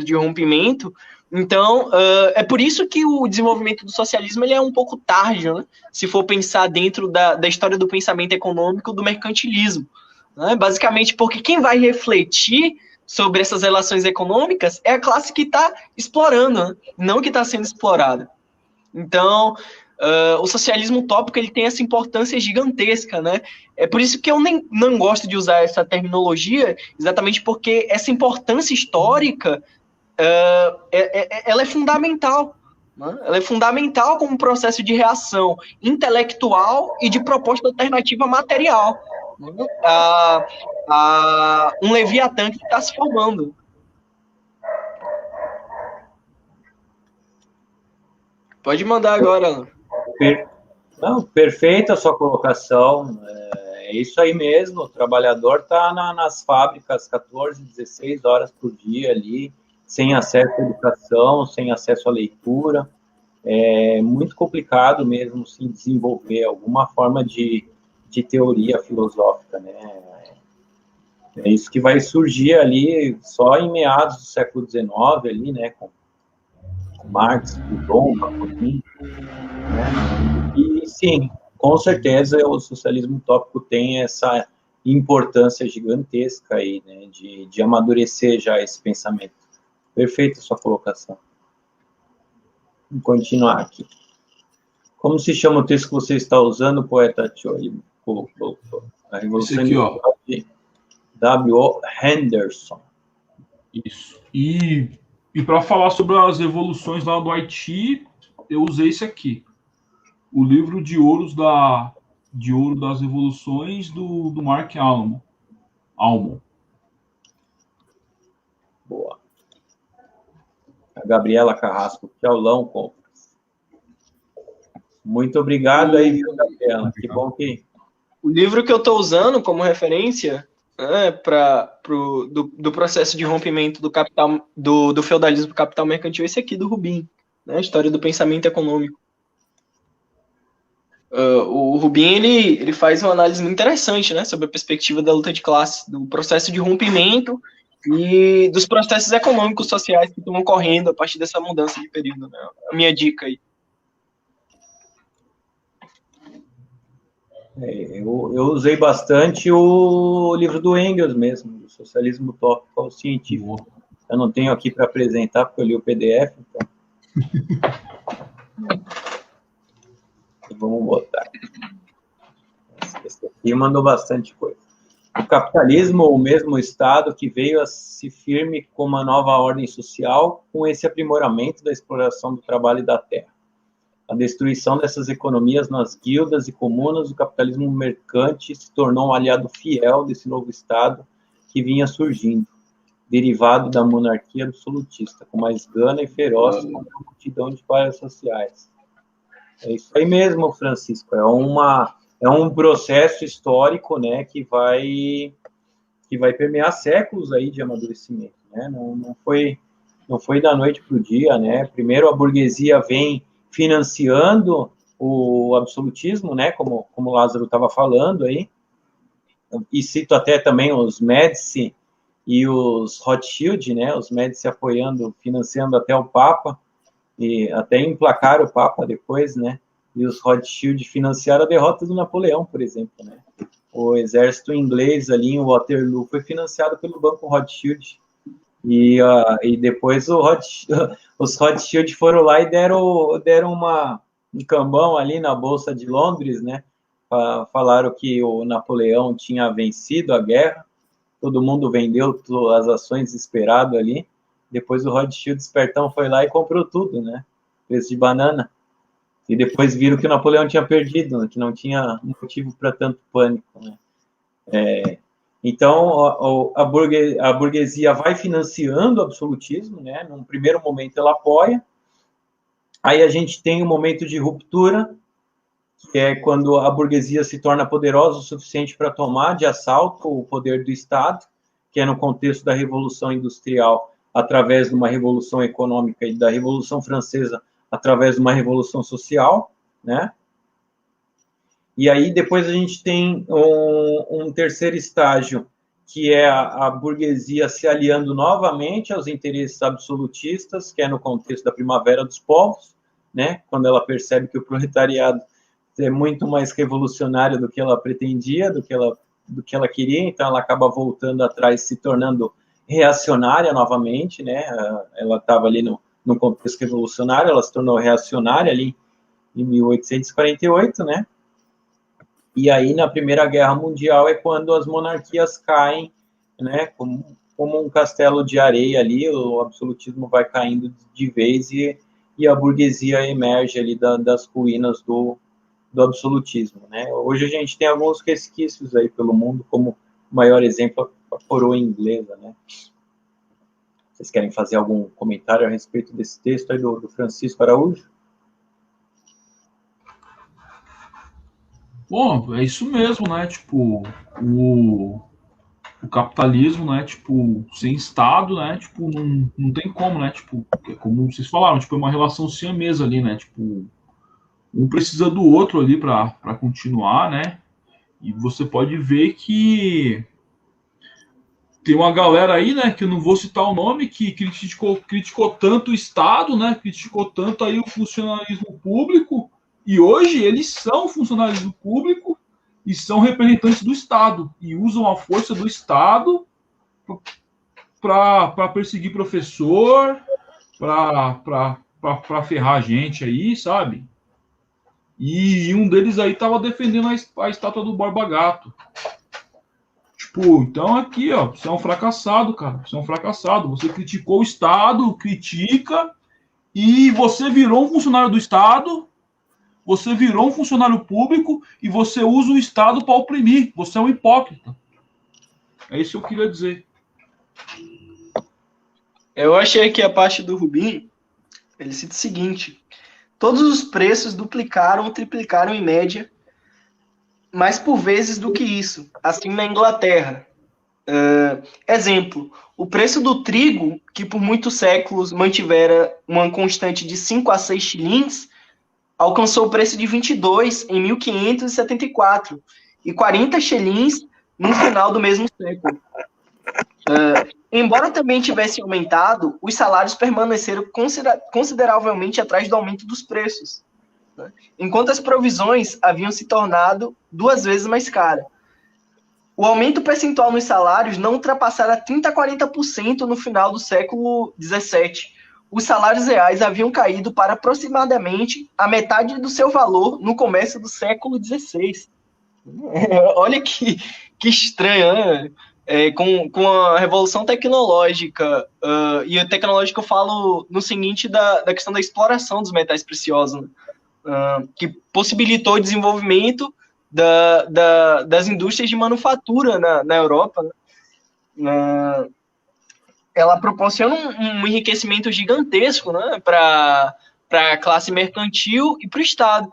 de rompimento. Então, é por isso que o desenvolvimento do socialismo ele é um pouco tarde, né? Se for pensar dentro da história do pensamento econômico do mercantilismo. Né? Basicamente porque quem vai refletir sobre essas relações econômicas é a classe que está explorando, né? Não que está sendo explorada. Então, o socialismo utópico ele tem essa importância gigantesca, né? É por isso que eu não gosto de usar essa terminologia, exatamente porque essa importância histórica ela é fundamental. Né? Ela é fundamental como processo de reação intelectual e de proposta alternativa material. Né? Um Leviatã que está se formando. Pode mandar agora. Não, perfeita a sua colocação. É isso aí mesmo. O trabalhador está nas fábricas 14, 16 horas por dia ali, sem acesso à educação, sem acesso à leitura. É muito complicado mesmo se desenvolver alguma forma de teoria filosófica, né? É isso que vai surgir ali só em meados do século XIX, ali, né? Com Marx, Proudhon, Bakunin, né? E sim, com certeza o socialismo utópico tem essa importância gigantesca aí, né? De amadurecer já esse pensamento. Perfeita a sua colocação. Vamos continuar aqui. Como se chama o texto que você está usando, poeta Tioli? A Revolução aqui, de W.O. Henderson. Isso. E para falar sobre as revoluções lá do Haiti, eu usei esse aqui. O livro de ouro das revoluções do Mark Almond. Boa. A Gabriela Carrasco, que aulão, compras. Muito obrigado aí, viu, Gabriela? Que bom que... O livro que eu estou usando como referência do processo de rompimento do capital, do feudalismo para o capital mercantil, esse aqui do Rubin, né? A história do pensamento econômico. O Rubin ele faz uma análise muito interessante, né, sobre a perspectiva da luta de classe, do processo de rompimento e dos processos econômicos sociais que estão ocorrendo a partir dessa mudança de período, né? A minha dica aí. Eu usei bastante o livro do Engels mesmo, o Socialismo Utópico ao Científico. Eu não tenho aqui para apresentar, porque eu li o PDF, então. Vamos botar. Esse aqui mandou bastante coisa. O capitalismo, o mesmo Estado que veio a se firme com uma nova ordem social, com esse aprimoramento da exploração do trabalho e da terra. A destruição dessas economias nas guildas e comunas, o capitalismo mercante se tornou um aliado fiel desse novo Estado que vinha surgindo, derivado da monarquia absolutista, com mais gana e feroz contra a multidão de classes sociais. É isso aí mesmo, Francisco. É um processo histórico, né, que vai permear séculos aí de amadurecimento, né? Não foi da noite para o dia, né? Primeiro a burguesia vem financiando o absolutismo, né? Como o Lázaro estava falando aí, e cito até também os Médici e os Rothschild, né? Os Médici apoiando, financiando até o Papa, e até emplacar o Papa depois, né? E os Rothschild financiaram a derrota do Napoleão, por exemplo, né? O exército inglês ali em Waterloo foi financiado pelo Banco Rothschild. E depois os Rothschild foram lá e deram um cambão ali na Bolsa de Londres, né? Falaram que o Napoleão tinha vencido a guerra, todo mundo vendeu as ações esperado ali. Depois o Rothschild espertão foi lá e comprou tudo, né? Preço de banana. E depois viram que o Napoleão tinha perdido, né? Que não tinha motivo para tanto pânico, né? Então, a burguesia vai financiando o absolutismo, né? Num primeiro momento ela apoia. Aí a gente tem um momento de ruptura, que é quando a burguesia se torna poderosa o suficiente para tomar de assalto o poder do Estado, que é no contexto da Revolução Industrial, através de uma revolução econômica, e da Revolução Francesa, através de uma revolução social, né? E aí depois a gente tem um terceiro estágio, que é a burguesia se aliando novamente aos interesses absolutistas, que é no contexto da Primavera dos Povos, né? Quando ela percebe que o proletariado é muito mais revolucionário do que ela pretendia, do que ela queria, então ela acaba voltando atrás, se tornando reacionária novamente, né? Ela estava ali no contexto revolucionário, ela se tornou reacionária ali em 1848, né? E aí, na Primeira Guerra Mundial, é quando as monarquias caem, né? Como um castelo de areia ali, o absolutismo vai caindo de vez e a burguesia emerge ali das ruínas do absolutismo, né? Hoje a gente tem alguns resquícios aí pelo mundo, como o maior exemplo, a coroa inglesa, né? Vocês querem fazer algum comentário a respeito desse texto aí do Francisco Araújo? Bom, é isso mesmo, né? Tipo, o capitalismo, né? Tipo, sem Estado, né? Tipo, não tem como, né? Tipo, é como vocês falaram, tipo, é uma relação siamesa ali, né? Tipo, um precisa do outro ali para continuar, né? E você pode ver que tem uma galera aí, né, que eu não vou citar o nome, que criticou tanto o Estado, né, criticou tanto aí o funcionalismo público, e hoje eles são funcionalismo público e são representantes do Estado, e usam a força do Estado para perseguir professor, para ferrar a gente aí, sabe? E um deles aí tava defendendo a estátua do Borba Gato. Tipo, então aqui, ó, você é um fracassado, cara. Você é um fracassado. Você criticou o Estado, critica, e você virou um funcionário do Estado, você virou um funcionário público e você usa o Estado para oprimir. Você é um hipócrita. É isso que eu queria dizer. Eu achei que a parte do Rubin, ele cita o seguinte: todos os preços duplicaram ou triplicaram em média, mas por vezes do que isso. Assim na Inglaterra, Exemplo, o preço do trigo, que por muitos séculos mantivera uma constante de 5 a 6 shillings, alcançou o preço de 22 em 1574 e 40 shillings no final do mesmo século. Embora também tivesse aumentado, os salários permaneceram consideravelmente atrás do aumento dos preços, né? Enquanto as provisões haviam se tornado 2 vezes mais caras. O aumento percentual nos salários não ultrapassara 30% a 40% no final do século XVII. Os salários reais haviam caído para aproximadamente a metade do seu valor no começo do século XVI. Olha que estranho, né? Com a revolução tecnológica, e a tecnológica eu falo no seguinte da questão da exploração dos metais preciosos, né? Que possibilitou o desenvolvimento das indústrias de manufatura na Europa, né? Ela proporciona um enriquecimento gigantesco, né, para a classe mercantil e para o Estado,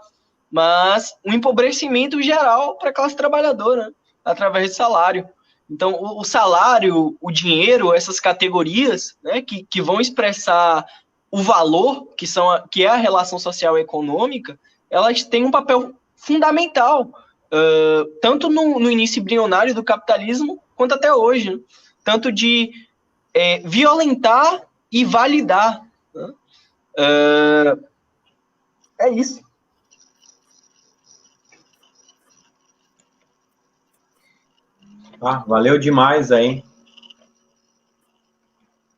mas um empobrecimento geral para a classe trabalhadora, né, através do salário. Então, o salário, o dinheiro, essas categorias, né, que vão expressar o valor, que é a relação social e econômica, elas têm um papel fundamental, tanto no início embrionário do capitalismo, quanto até hoje, né? Tanto de violentar e validar, né? É isso. Valeu demais aí.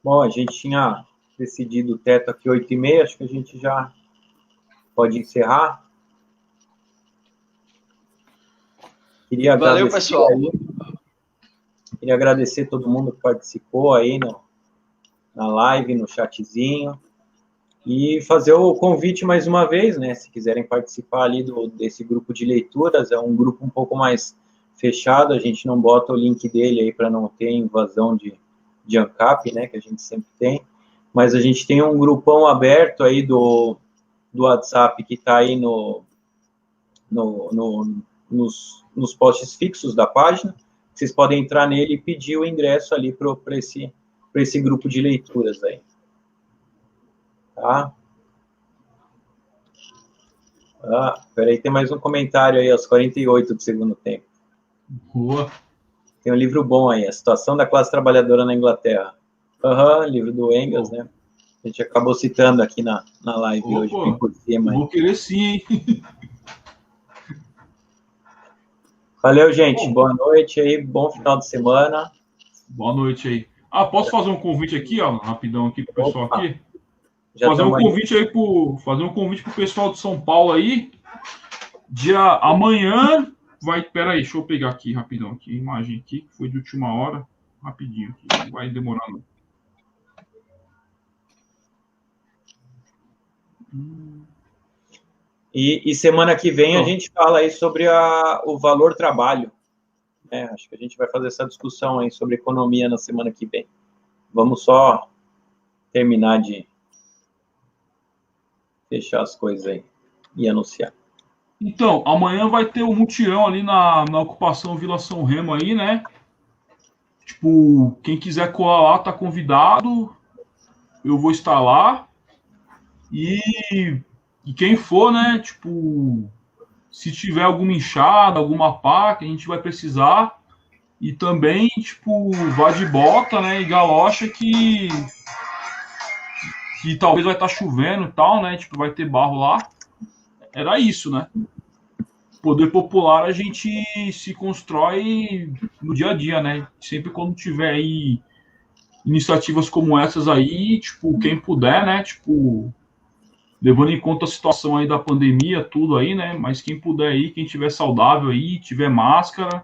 Bom, a gente tinha decidido o teto aqui 8h30, acho que a gente já pode encerrar. Valeu, pessoal. Queria agradecer todo mundo que participou aí na live, no chatzinho. E fazer o convite mais uma vez, né? Se quiserem participar ali desse grupo de leituras, é um grupo um pouco mais fechado, a gente não bota o link dele aí para não ter invasão de ANCAP, né? Que a gente sempre tem. Mas a gente tem um grupão aberto aí do WhatsApp que está aí nos posts fixos da página. Vocês podem entrar nele e pedir o ingresso ali para esse grupo de leituras aí. Tá? Peraí, tem mais um comentário aí, aos 48 do segundo tempo. Boa. Tem um livro bom aí, A Situação da Classe Trabalhadora na Inglaterra. Livro do Engels, né? A gente acabou citando aqui na live hoje, bem por cima. Vou querer sim, hein? Valeu, gente. Boa noite aí, bom final de semana. Boa noite aí. Posso fazer um convite aqui, ó, rapidão aqui pro pessoal aqui? Fazer um convite pro pessoal de São Paulo aí. Amanhã vai. Pera aí, deixa eu pegar aqui rapidão aqui, a imagem aqui, que foi de última hora. Rapidinho aqui, não vai demorar não. E semana que vem a gente fala aí sobre o valor trabalho. Acho que a gente vai fazer essa discussão aí sobre economia na semana que vem. Vamos só terminar de fechar as coisas aí e anunciar. Então, amanhã vai ter o mutirão ali na ocupação Vila São Remo aí, né? Tipo, quem quiser colar lá tá convidado. Eu vou estar lá. E quem for, né? Tipo, se tiver alguma inchada, alguma pá que a gente vai precisar. E também, tipo, vá de bota, né? E galocha que talvez vai estar chovendo e tal, né? Tipo, vai ter barro lá. Era isso, né? Poder popular a gente se constrói no dia a dia, né? Sempre quando tiver aí iniciativas como essas aí, tipo, quem puder, né? Tipo, levando em conta a situação aí da pandemia, tudo aí, né? Mas quem puder aí, quem tiver saudável aí, tiver máscara,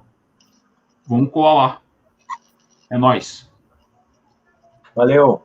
vamos colar lá. É nóis. Valeu.